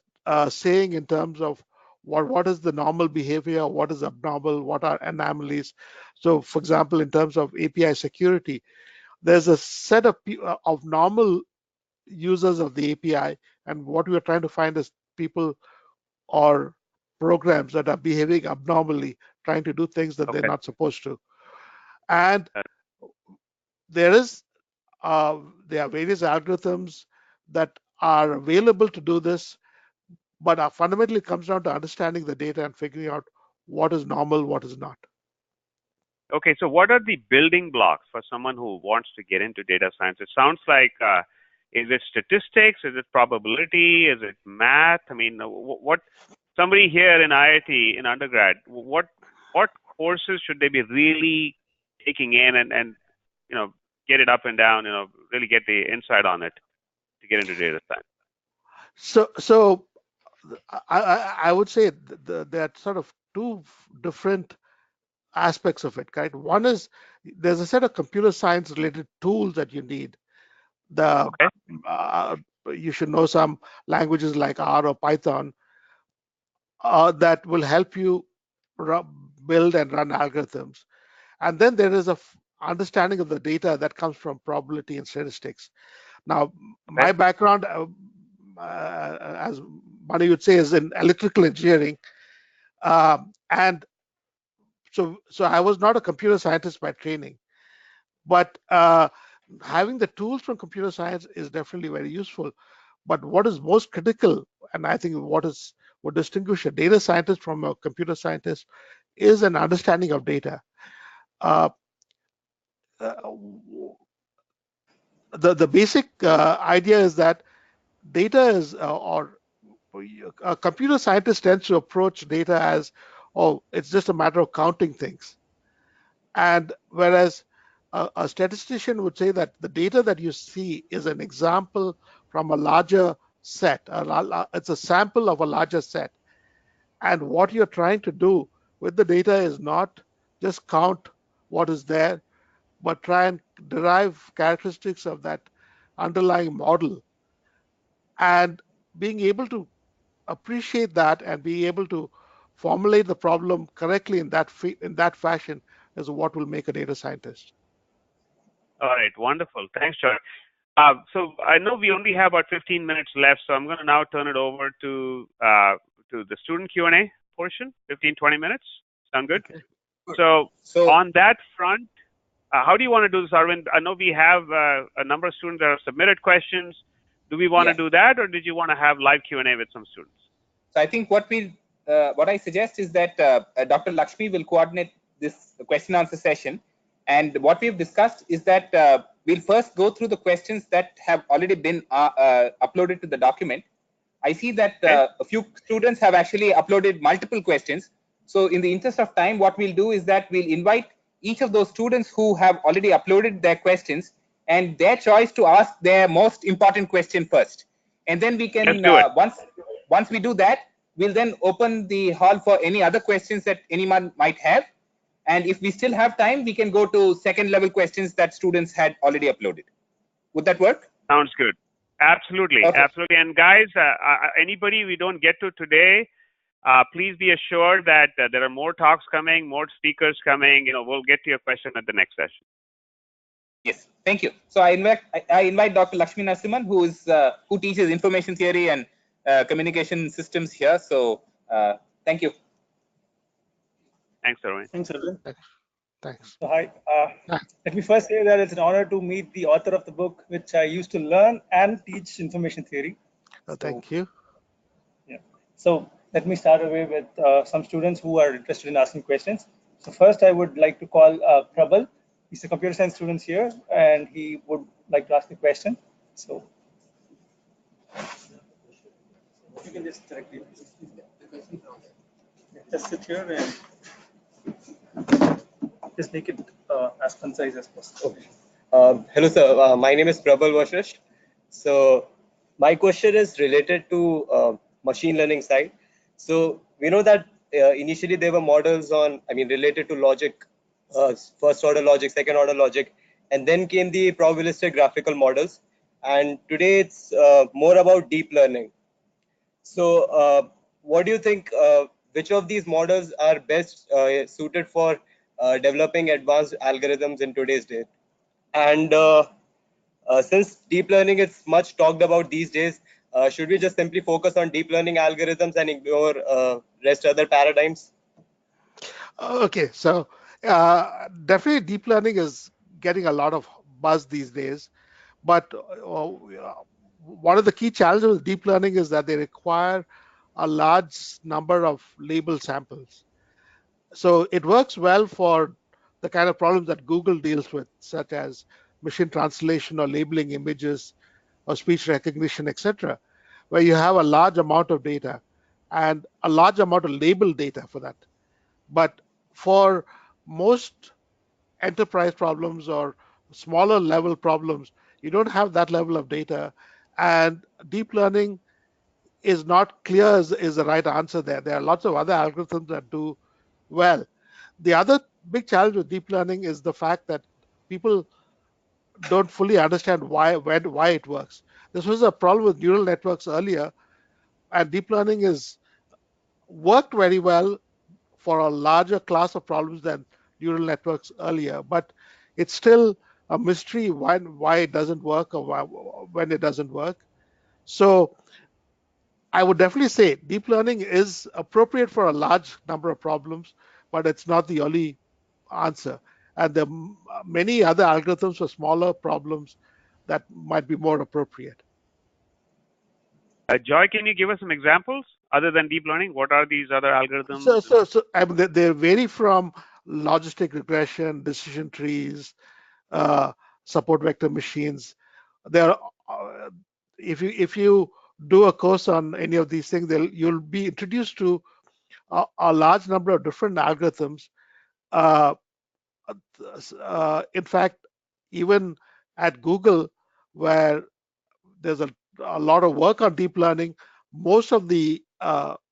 Speaker 2: saying in terms of what is the normal behavior, what is abnormal, what are anomalies. So, for example, in terms of API security, there's a set of normal users of the API, and what we are trying to find is people or programs that are behaving abnormally, trying to do things that they're
Speaker 3: Okay.
Speaker 2: not supposed to. And
Speaker 3: Uh,
Speaker 2: there is uh, there are various algorithms that are available to do this, but fundamentally it comes down to understanding the data and figuring out what is normal, what is not.
Speaker 3: Okay, so what are the building blocks for someone who wants to get into data science? It sounds like, is it statistics? Is it probability? Is it math? I mean, what somebody here in IIT in undergrad, what courses should they be really taking in and you know get it up and down, really get the insight on it to get into data science?
Speaker 2: So I would say there are sort of two different aspects of it, right? One is there's a set of computer science related tools that you need. The
Speaker 3: Okay,
Speaker 2: uh, you should know some languages like R or Python that will help you build and run algorithms. And then there is a understanding of the data that comes from probability and statistics. Now,
Speaker 3: okay,
Speaker 2: my background, as Mani would say, is in electrical engineering, and so I was not a computer scientist by training, but having the tools from computer science is definitely very useful. But what is most critical, and I think what distinguishes a data scientist from a computer scientist, is an understanding of data. Uh, uh, the basic idea is that data is or a computer scientist tends to approach data as, oh, it's just a matter of counting things, and whereas a statistician would say that the data that you see is an example from a larger set. It's a sample of a larger set. And what you're trying to do with the data is not just count what is there, but try and derive characteristics of that underlying model. And being able to appreciate that and be able to formulate the problem correctly in that fashion is what will make a data scientist.
Speaker 3: All right, wonderful. Thanks, Joy. So I know we only have about 15 minutes left, so I'm going to now turn it over to the student Q&A portion. 15-20 minutes. Sound good?
Speaker 2: Okay.
Speaker 3: So
Speaker 1: So
Speaker 3: on that front, how do you want to do this, Arvind? I know we have a number of students that have submitted questions. Do we want to do that, or did you want to have live Q&A with some students?
Speaker 1: So I think what I suggest is that Dr. Lakshmi will coordinate this question answer session. And what we've discussed is that we'll first go through the questions that have already been uploaded to the document. I see that a few students have actually uploaded multiple questions. So in the interest of time, what we'll do is that we'll invite each of those students who have already uploaded their questions and their choice to ask their most important question first. And then we can, once we do that, we'll then open the hall for any other questions that anyone might have. And if we still have time, we can go to second level questions that students had already uploaded. Would that work?
Speaker 3: Sounds good. Absolutely.
Speaker 1: Okay.
Speaker 3: Absolutely. And guys, anybody we don't get to today, please be assured that there are more talks coming, more speakers coming. We'll get to your question at the next session.
Speaker 1: Yes, thank you. So I invite Dr. Lakshmi Narasimhan, who teaches information theory and communication systems here. So thank you.
Speaker 3: Thanks, Arvind.
Speaker 4: Thanks, Arvind.
Speaker 2: Thanks.
Speaker 4: So, hi. Let me first say that it's an honor to meet the author of the book, which I used to learn and teach information theory.
Speaker 2: Thank you.
Speaker 4: Yeah. So let me start away with some students who are interested in asking questions. So first, I would like to call Prabal. He's a computer science student here, and he would like to ask a question. So you can just directly just sit here and just make it as concise as possible.
Speaker 5: Okay. Hello, sir. My name is Prabal Vashish. So my question is related to machine learning side. So we know that initially there were models related to logic, first order logic, second order logic, and then came the probabilistic graphical models. And today it's more about deep learning. So what do you think, which of these models are best suited for developing advanced algorithms in today's day? And since deep learning is much talked about these days, should we just simply focus on deep learning algorithms and ignore rest other paradigms?
Speaker 2: Okay, so definitely deep learning is getting a lot of buzz these days, but one of the key challenges with deep learning is that they require a large number of label samples. So it works well for the kind of problems that Google deals with, such as machine translation or labeling images or speech recognition, etc., where you have a large amount of data and a large amount of labeled data for that. But for most enterprise problems or smaller level problems, you don't have that level of data, and deep learning is not clear is the right answer there. There are lots of other algorithms that do well. The other big challenge with deep learning is the fact that people don't fully understand why it works. This was a problem with neural networks earlier, and deep learning is worked very well for a larger class of problems than neural networks earlier, but it's still a mystery why it doesn't work or when it doesn't work. So I would definitely say deep learning is appropriate for a large number of problems, but it's not the only answer. And there are many other algorithms for smaller problems that might be more appropriate.
Speaker 3: Joy, can you give us some examples other than deep learning? What are these other algorithms?
Speaker 2: So I mean, they vary from logistic regression, decision trees, support vector machines. There, if you do a course on any of these things, you'll be introduced to a large number of different algorithms. In fact, even at Google, where there's a lot of work on deep learning, most of the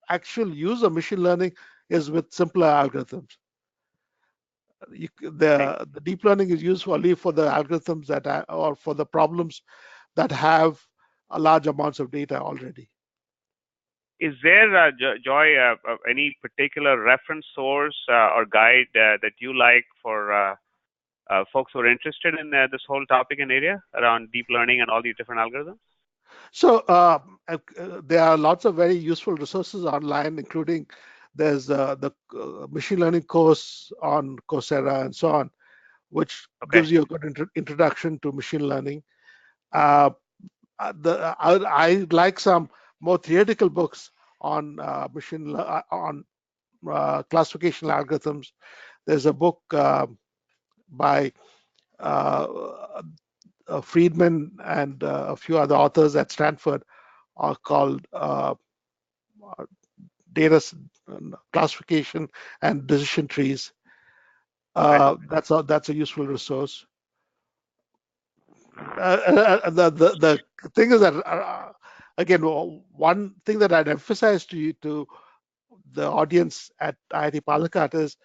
Speaker 2: actual use of machine learning is with simpler algorithms. The deep learning is used only for the algorithms that or for the problems that have a large amounts of data already.
Speaker 3: Is there, Joy, any particular reference source or guide that you like for folks who are interested in this whole topic and area around deep learning and all these different algorithms?
Speaker 2: So there are lots of very useful resources online, including there's the machine learning course on Coursera and so on, which gives you a good introduction to machine learning. I like some more theoretical books on classification algorithms. There's a book by Friedman and a few other authors at Stanford called Data Classification and Decision Trees. That's a useful resource. The thing is that again, one thing that I'd emphasize to the audience at IIT Palakkad is,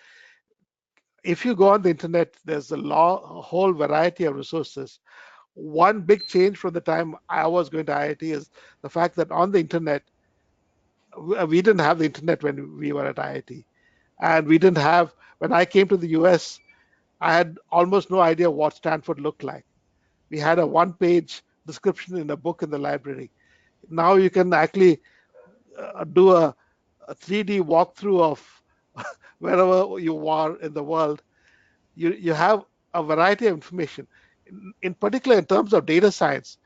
Speaker 2: if you go on the internet, there's a whole variety of resources. One big change from the time I was going to IIT is the fact that on the internet, we didn't have the internet when we were at IIT, and we didn't have, when I came to the US, I had almost no idea what Stanford looked like. We had a one-page description in a book in the library. Now you can actually do a 3D walkthrough of wherever you are in the world. You have a variety of information. In particular, in terms of data science,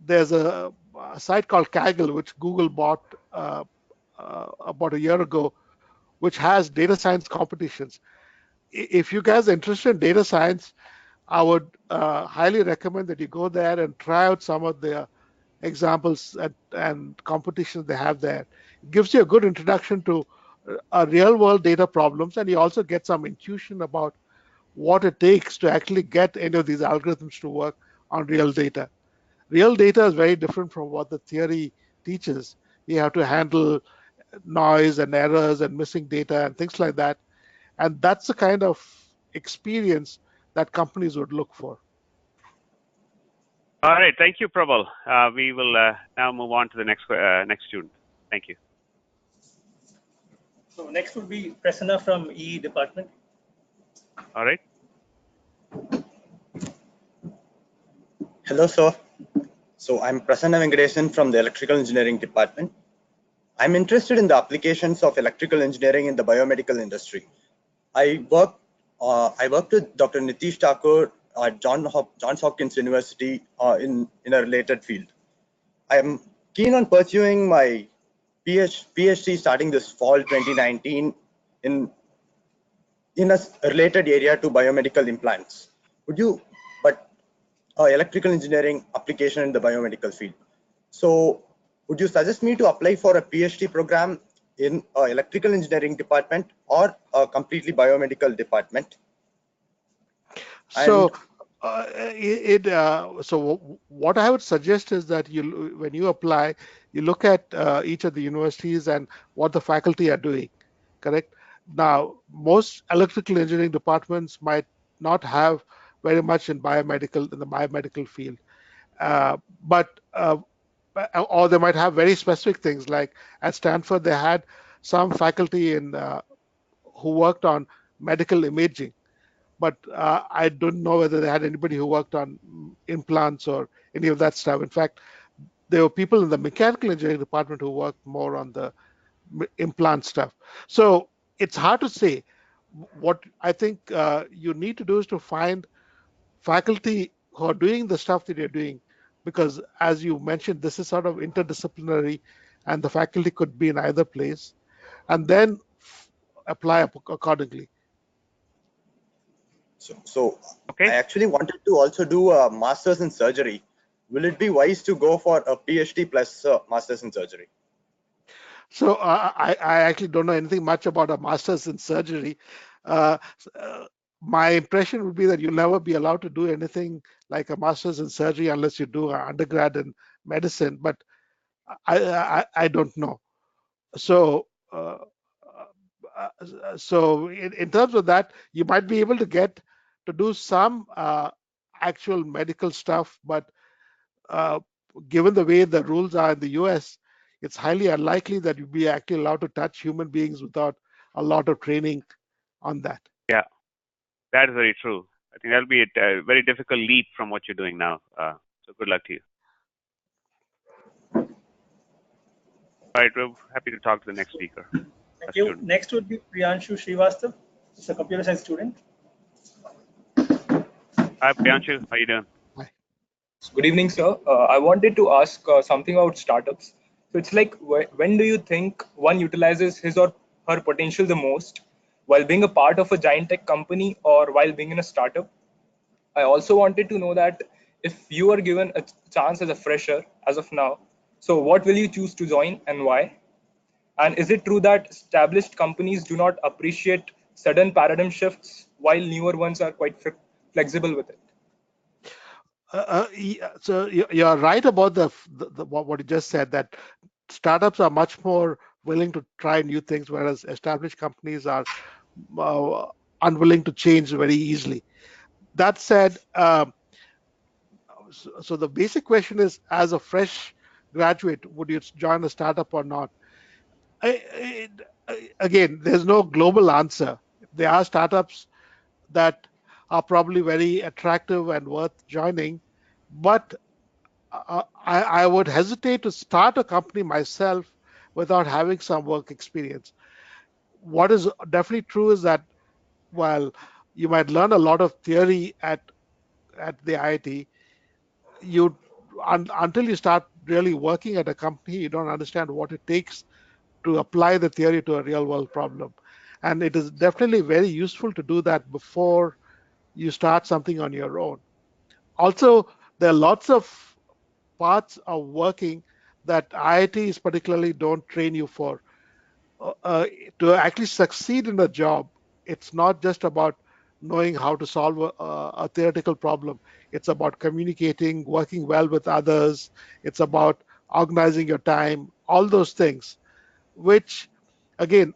Speaker 2: there's a site called Kaggle, which Google bought about a year ago, which has data science competitions. If you guys are interested in data science, I would highly recommend that you go there and try out some of the examples and competitions they have there. It gives you a good introduction to real world data problems, and you also get some intuition about what it takes to actually get any of these algorithms to work on real data. Real data is very different from what the theory teaches. You have to handle noise and errors and missing data and things like that. And that's the kind of experience that companies would look for.
Speaker 3: All right, thank you, Prabal. We will now move on to the next student. Thank you.
Speaker 4: So next would be Prasanna from EE department.
Speaker 3: All right.
Speaker 6: Hello, sir. So I'm Prasanna Venkatesan from the Electrical Engineering Department. I'm interested in the applications of electrical engineering in the biomedical industry. I worked with Dr. Nitish Thakur at Johns Hopkins University in a related field. I am keen on pursuing my PhD starting this fall 2019 in a related area to biomedical implants. Electrical engineering application in the biomedical field. So would you suggest me to apply for a PhD program in electrical engineering department or a completely biomedical department?
Speaker 2: So so what I would suggest is that when you apply, you look at each of the universities and what the faculty are doing, correct? Now, most electrical engineering departments might not have very much in the biomedical field, or they might have very specific things. Like at Stanford, they had some faculty who worked on medical imaging, but I don't know whether they had anybody who worked on implants or any of that stuff. In fact, there were people in the mechanical engineering department who worked more on the implant stuff. So it's hard to say. What I think you need to do is to find faculty who are doing the stuff that you're doing, because as you mentioned, this is sort of interdisciplinary and the faculty could be in either place, and then apply accordingly.
Speaker 6: So I actually wanted to also do a master's in surgery. Will it be wise to go for a PhD plus master's in surgery?
Speaker 2: So I actually don't know anything much about a master's in surgery. my impression would be that you'll never be allowed to do anything like a master's in surgery unless you do an undergrad in medicine. But I don't know. So in terms of that, you might be able to get to do some actual medical stuff, but uh, given the way the rules are in the US, it's highly unlikely that you'll be actually allowed to touch human beings without a lot of training on that.
Speaker 3: Yeah, that is very true. I think that'll be a very difficult leap from what you're doing now. So good luck to you. All right, we're happy to talk to the next speaker.
Speaker 4: Thank you.
Speaker 3: Student.
Speaker 4: Next would be Priyanshu Srivastav. He's a computer science student.
Speaker 3: Hi, Priyanshu. How you doing?
Speaker 2: Hi.
Speaker 7: Good evening, sir. I wanted to ask something about startups. So it's like, when do you think one utilizes his or her potential the most, while being a part of a giant tech company or while being in a startup? I also wanted to know that if you are given a chance as a fresher as of now, so what will you choose to join and why? And is it true that established companies do not appreciate sudden paradigm shifts while newer ones are quite flexible with it?
Speaker 2: So you're right about what you just said, that startups are much more willing to try new things, whereas established companies are uh, unwilling to change very easily. That said, so the basic question is, as a fresh graduate, would you join a startup or not? Again, there's no global answer. There are startups that are probably very attractive and worth joining, but I would hesitate to start a company myself without having some work experience. What is definitely true is that while you might learn a lot of theory at the IIT, you until you start really working at a company, you don't understand what it takes to apply the theory to a real world problem. And it is definitely very useful to do that before you start something on your own. Also, there are lots of parts of working that IITs particularly don't train you for. To actually succeed in a job, it's not just about knowing how to solve a theoretical problem. It's about communicating, working well with others. It's about organizing your time, all those things, which again,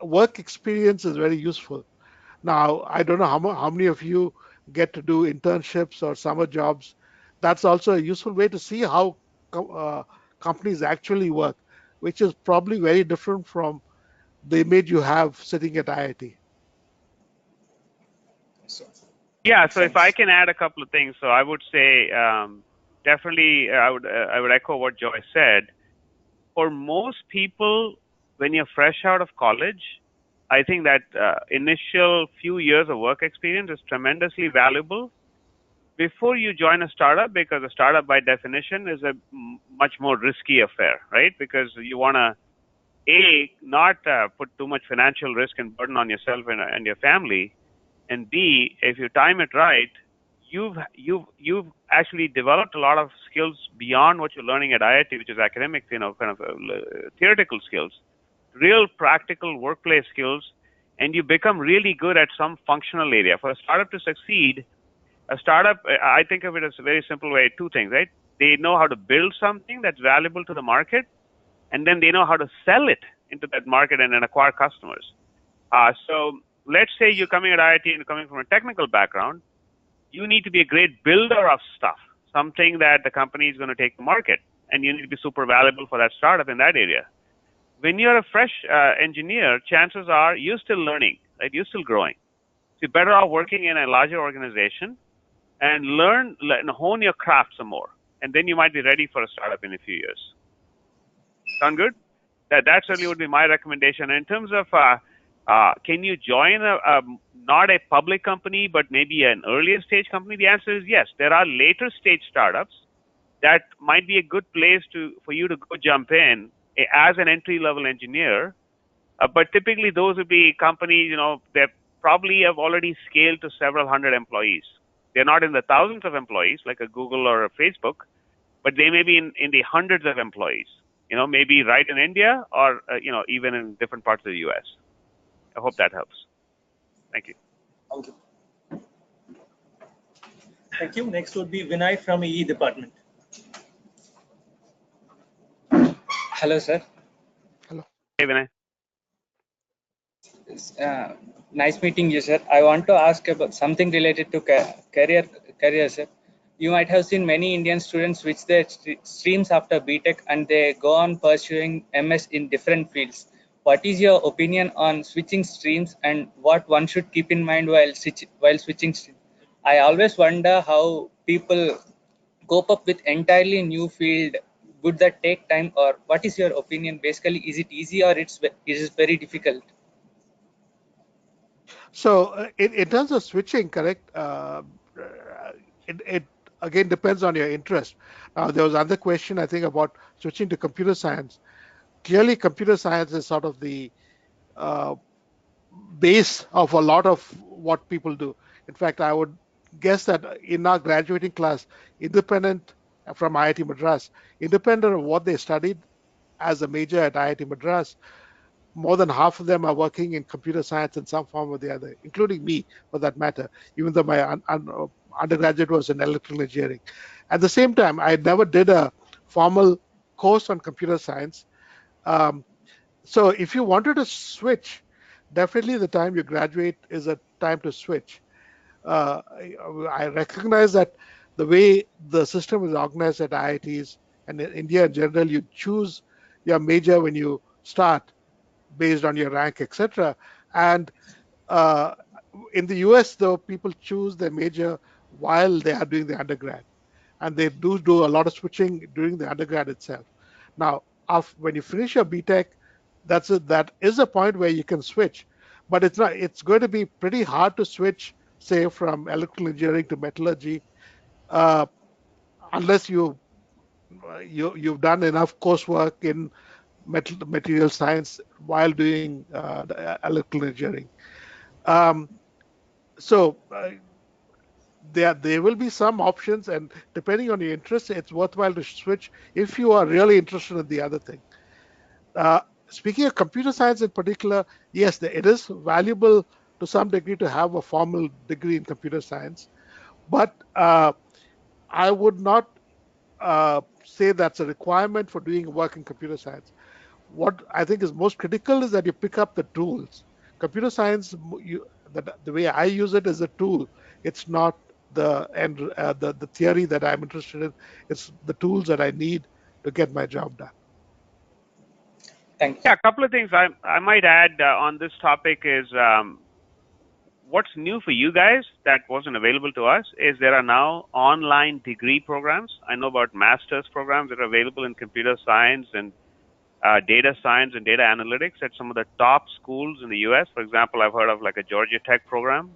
Speaker 2: work experience is very useful. Now, I don't know how many of you get to do internships or summer jobs. That's also a useful way to see how companies actually work, which is probably very different from the image you have sitting at IIT.
Speaker 7: So,
Speaker 3: Yeah, so if I
Speaker 7: thanks.
Speaker 3: can add a couple of things, so I would say definitely I would echo what Joy said. For most people, when you're fresh out of college, I think that initial few years of work experience is tremendously valuable before you join a startup, because a startup by definition is a much more risky affair, right? Because you want to not put too much financial risk and burden on yourself and your family, and B, if you time it right, you've actually developed a lot of skills beyond what you're learning at IIT, which is academic, kind of theoretical skills, real practical workplace skills, and you become really good at some functional area. For a startup to succeed, a startup, I think of it as a very simple way, two things, right? They know how to build something that's valuable to the market, and then they know how to sell it into that market and then acquire customers. So let's say you're coming at IIT and you're coming from a technical background, you need to be a great builder of stuff, something that the company is going to take to market, and you need to be super valuable for that startup in that area. When you're a fresh engineer, chances are you're still learning, right? You're still growing. So you're better off working in a larger organization and learn and hone your craft some more, and then you might be ready for a startup in a few years. Sound good? That certainly would be my recommendation. In terms of can you join not a public company, but maybe an earlier stage company? The answer is yes. There are later stage startups that might be a good place for you to go jump in as an entry level engineer. But typically those would be companies, they probably have already scaled to several hundred employees. They're not in the thousands of employees like a Google or a Facebook, but they may be in the hundreds of employees. Maybe right in India or even in different parts of the US. I hope that helps. Thank you.
Speaker 6: Thank you.
Speaker 4: Thank you. Next would be Vinay from EE department.
Speaker 8: Hello, sir.
Speaker 2: Hello.
Speaker 3: Hey, Vinay.
Speaker 8: Nice meeting you, sir. I want to ask about something related to career, sir. You might have seen many Indian students switch their streams after BTech and they go on pursuing MS in different fields. What is your opinion on switching streams and what one should keep in mind while switching streams? I always wonder how people cope up with entirely new field. Would that take time, or what is your opinion? Basically, is it easy or is it very difficult?
Speaker 2: So in terms of switching, correct? It again depends on your interest. There was another question I think about switching to computer science. Clearly, computer science is sort of the uh, base of a lot of what people do. In fact, I would guess that in our graduating class, independent from IIT Madras, independent of what they studied as a major at IIT Madras, more than half of them are working in computer science in some form or the other, including me for that matter, even though my undergraduate was in electrical engineering. At the same time, I never did a formal course on computer science. Um, so if you wanted to switch, definitely the time you graduate is a time to switch. I recognize that the way the system is organized at IITs and in India in general, you choose your major when you start based on your rank, etc. And uh, in the US, though, people choose their major while they are doing the undergrad, and they do a lot of switching during the undergrad itself. Now, when you finish your BTech, that is a point where you can switch, but it's not. It's going to be pretty hard to switch, say, from electrical engineering to metallurgy, uh, unless you've done enough coursework in material science while doing electrical engineering. Um, so there will be some options, and depending on your interest, it's worthwhile to switch if you are really interested in the other thing. Uh, Speaking of computer science in particular, yes, it is valuable to some degree to have a formal degree in computer science, but I would not say that's a requirement for doing work in computer science. What I think is most critical is that you pick up the tools. Computer science, the way I use it is a tool. It's not the theory that I'm interested in. It's the tools that I need to get my job done.
Speaker 8: Thank you.
Speaker 3: Yeah, a couple of things I might add on this topic is what's new for you guys that wasn't available to us is there are now online degree programs. I know about master's programs that are available in computer science and data science and data analytics at some of the top schools in the US. For example, I've heard of like a Georgia Tech program,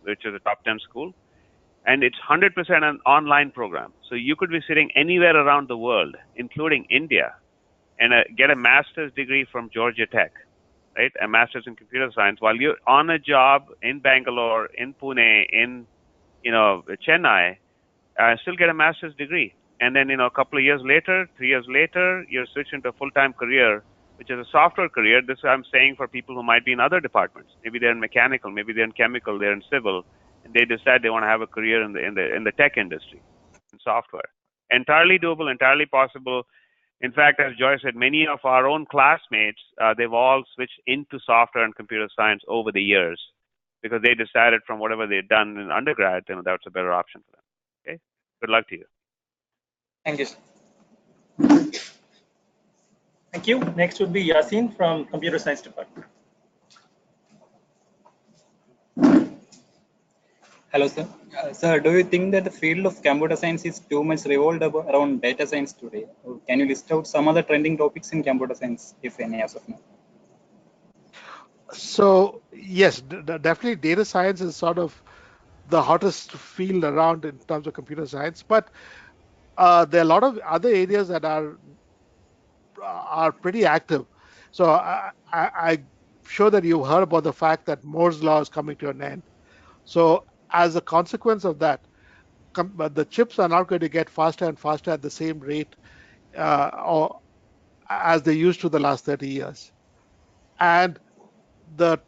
Speaker 3: which is a top 10 school, and it's 100% an online program. So you could be sitting anywhere around the world, including India, and get a master's degree from Georgia Tech, right? A master's in computer science while you're on a job in Bangalore, in Pune, in Chennai, still get a master's degree. And then a couple of years later, 3 years later, you're switching to a full-time career, which is a software career. This I'm saying for people who might be in other departments. Maybe they're in mechanical, maybe they're in chemical, they're in civil, and they decide they want to have a career in the tech industry, in software. Entirely doable, entirely possible. In fact, as Joy said, many of our own classmates, they've all switched into software and computer science over the years because they decided from whatever they'd done in undergrad, that's a better option for them. Okay. Good luck to you.
Speaker 8: Thank you, sir.
Speaker 4: Thank you. Next would be Yasin from computer science department.
Speaker 9: Hello, sir. Sir, do you think that the field of computer science is too much revolved around data science today? Or can you list out some other trending topics in computer science, if any, as of now?
Speaker 2: So yes, definitely data science is sort of the hottest field around in terms of computer science, but there are a lot of other areas that are pretty active. So I'm sure that you've heard about the fact that Moore's law is coming to an end. So as a consequence of that, the chips are not going to get faster and faster at the same rate or as they used to the last 30 years. And the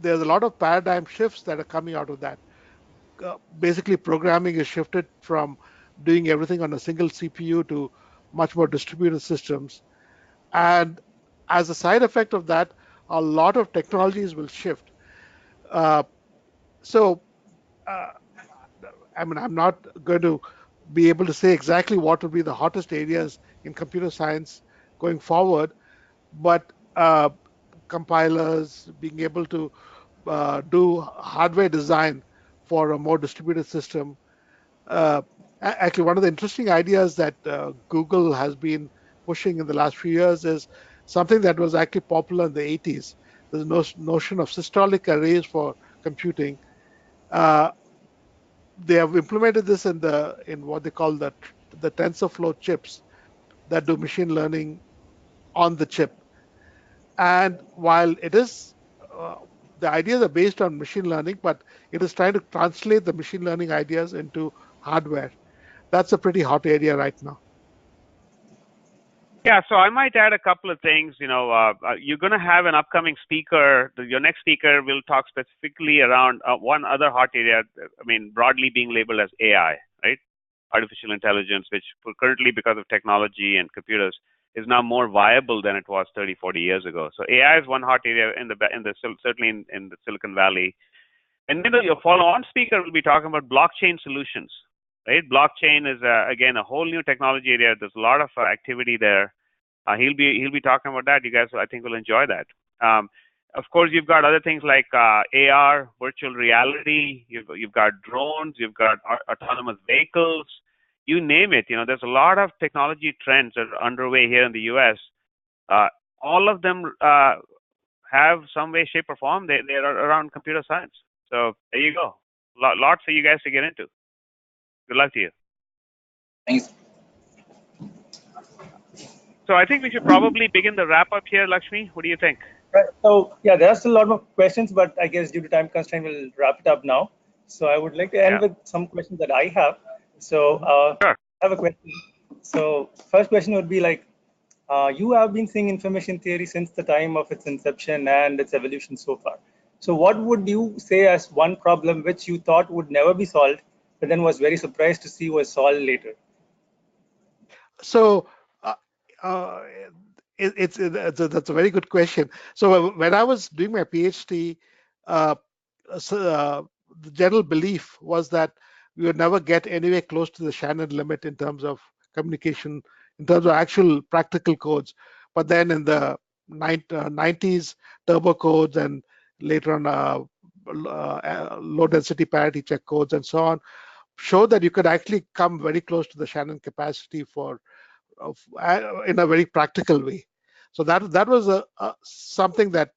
Speaker 2: there's a lot of paradigm shifts that are coming out of that. Basically, programming is shifted from doing everything on a single CPU to much more distributed systems. And as a side effect of that, a lot of technologies will shift. Uh, so, uh, I mean, I'm not going to be able to say exactly what will be the hottest areas in computer science going forward, but compilers, being able to do hardware design for a more distributed system. Actually, one of the interesting ideas that Google has been pushing in the last few years is something that was actually popular in the 80s. There's no notion of systolic arrays for computing. Uh, they have implemented this in what they call the TensorFlow chips that do machine learning on the chip. And while it is the ideas are based on machine learning, but it is trying to translate the machine learning ideas into hardware. That's a pretty hot area right now.
Speaker 3: Yeah, so I might add a couple of things. You're going to have an upcoming speaker. Your next speaker will talk specifically around one other hot area. I mean, broadly being labeled as AI, right? Artificial intelligence, which currently, because of technology and computers, is now more viable than it was 30, 40 years ago. So AI is one hot area certainly in the Silicon Valley. And then your follow-on speaker will be talking about blockchain solutions, right? Blockchain is again a whole new technology area. There's a lot of activity there. He'll be talking about that. You guys, I think, will enjoy that. Of course, you've got other things like AR, virtual reality. You've got drones. You've got autonomous vehicles. You name it. There's a lot of technology trends that are underway here in the U.S. All of them have some way, shape, or form. They are around computer science. So there you go. Lots for you guys to get into. Good luck to you.
Speaker 9: Thanks.
Speaker 3: So I think we should probably begin the wrap up here, Lakshmi. What do you think?
Speaker 4: Right. So yeah, there are still a lot more questions, but I guess due to time constraint, we'll wrap it up now. So I would like to end with some questions that I have. So
Speaker 3: Sure.
Speaker 4: I have a question. So first question would be like, you have been seeing information theory since the time of its inception and its evolution so far. So what would you say as one problem which you thought would never be solved, but then was very surprised to see was solved later?
Speaker 2: So that's a very good question. So when I was doing my PhD, the general belief was that we would never get anywhere close to the Shannon limit in terms of communication, in terms of actual practical codes. But then in the 90s, turbo codes and later on low density parity check codes and so on showed that you could actually come very close to the Shannon capacity in a very practical way. So that was something that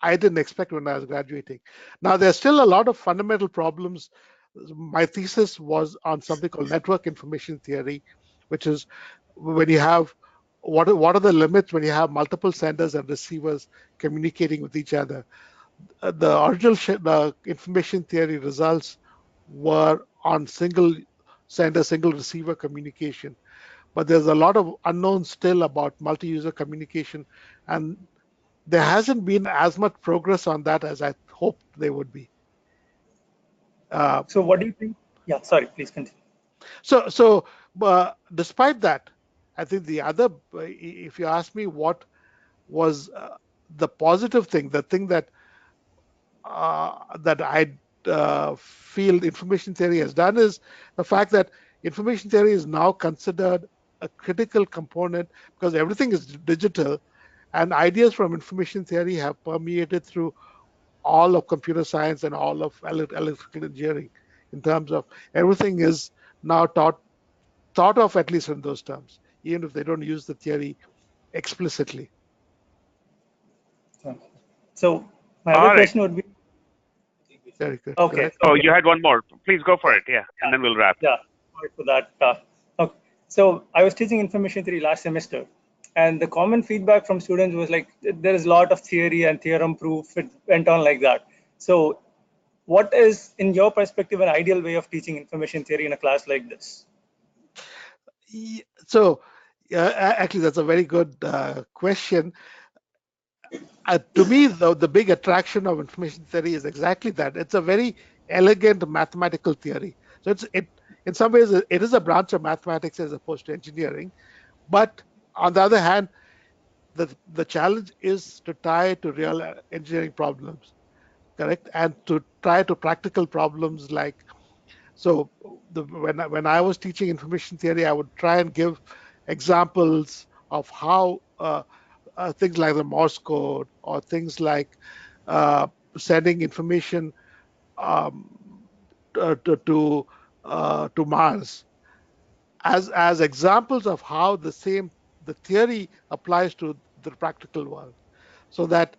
Speaker 2: I didn't expect when I was graduating. Now there's still a lot of fundamental problems. My thesis was on something called network information theory, which is when you have what are the limits when you have multiple senders and receivers communicating with each other. The original information theory results were on single sender, single receiver communication. But there's a lot of unknowns still about multi-user communication, and there hasn't been as much progress on that as I hoped there would be.
Speaker 4: So what do you think? Yeah, sorry, please continue.
Speaker 2: So despite that, I think the other, if you ask me what was the positive thing, the thing that I feel information theory has done is the fact that information theory is now considered a critical component because everything is digital, and ideas from information theory have permeated through all of computer science and all of electrical engineering in terms of everything is now thought of at least in those terms, even if they don't use the theory explicitly.
Speaker 4: So my other question would be,
Speaker 2: very good.
Speaker 4: Okay.
Speaker 3: Oh, you had one more. Please go for it. Yeah, and then we'll wrap.
Speaker 4: Yeah, sorry for that. Okay. So I was teaching information theory last semester, and the common feedback from students was like, there is a lot of theory and theorem proof. It went on like that. So what is, in your perspective, an ideal way of teaching information theory in a class like this?
Speaker 2: So actually, that's a very good question. To me, the big attraction of information theory is exactly that. It's a very elegant mathematical theory. So in some ways it is a branch of mathematics as opposed to engineering. But on the other hand, the challenge is to tie it to real engineering problems, correct, and to try to practical problems like. So when I was teaching information theory, I would try and give examples of how things like the Morse code or things like uh, sending information um, to Mars as examples of how the theory applies to the practical world. So that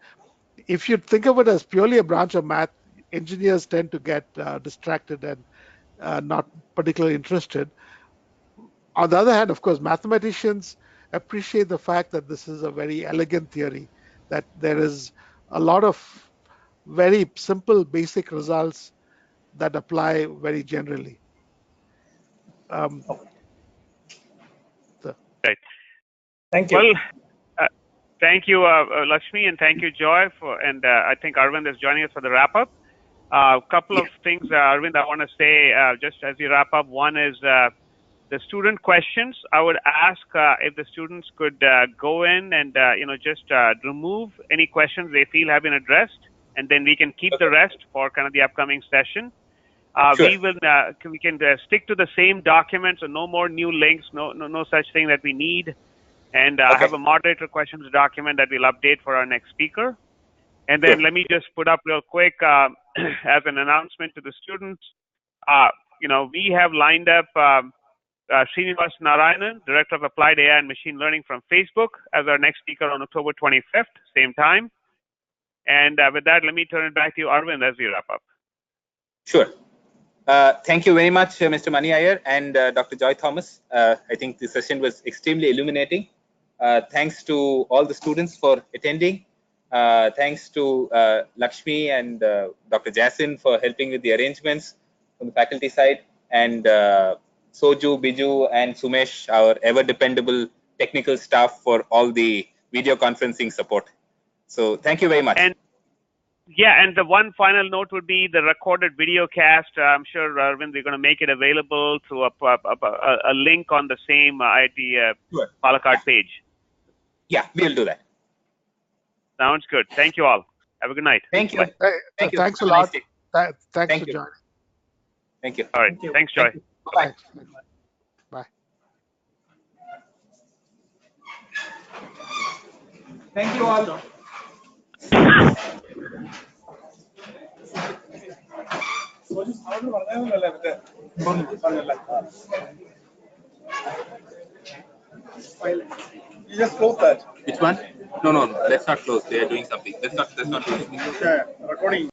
Speaker 2: if you think of it as purely a branch of math, engineers tend to get distracted and not particularly interested. On the other hand, of course, mathematicians appreciate the fact that this is a very elegant theory, that there is a lot of very simple, basic results that apply very generally.
Speaker 3: Right.
Speaker 4: Thank you.
Speaker 3: Well, uh, thank you, Lakshmi, and thank you, Joy, and I think Arvind is joining us for the wrap up. A couple of things, Arvind, I want to say just as we wrap up. One is the student questions. I would ask if the students could go in and just remove any questions they feel have been addressed, and then we can keep the rest for kind of the upcoming session.
Speaker 1: Sure.
Speaker 3: We can stick to the same documents, so no more new links, no such thing that we need. And I have a moderator questions document that we'll update for our next speaker. And then let me just put up real quick as an announcement to the students. We have lined up Srinivas Narayanan, Director of Applied AI and Machine Learning from Facebook, as our next speaker on October 25th, same time. And with that, let me turn it back to you, Arvind, as we wrap up.
Speaker 1: Sure. Thank you very much, Mr. Mani Iyer and Dr. Joy Thomas. I think the session was extremely illuminating. Thanks to all the students for attending. Thanks to Lakshmi and Dr. Jasin for helping with the arrangements from the faculty side, and Soju, Biju, and Sumesh, our ever dependable technical staff, for all the video conferencing support. So thank you very much.
Speaker 3: And the one final note would be the recorded video cast. I'm sure, Arvind, we're going to make it available through a link on the same IIT Palakkad page.
Speaker 1: Yeah, we'll do that.
Speaker 3: Sounds good. Thank you all. Have a good night.
Speaker 1: Thank you. Thank you.
Speaker 2: Thanks a lot. Thanks for joining.
Speaker 1: Thank you.
Speaker 3: All right. Thanks, Joy.
Speaker 1: Bye.
Speaker 2: Bye.
Speaker 1: Thank you all.
Speaker 10: You just close that.
Speaker 1: Which one? No. Let's not close. They are doing something. Let's not close.
Speaker 10: Yeah, recording.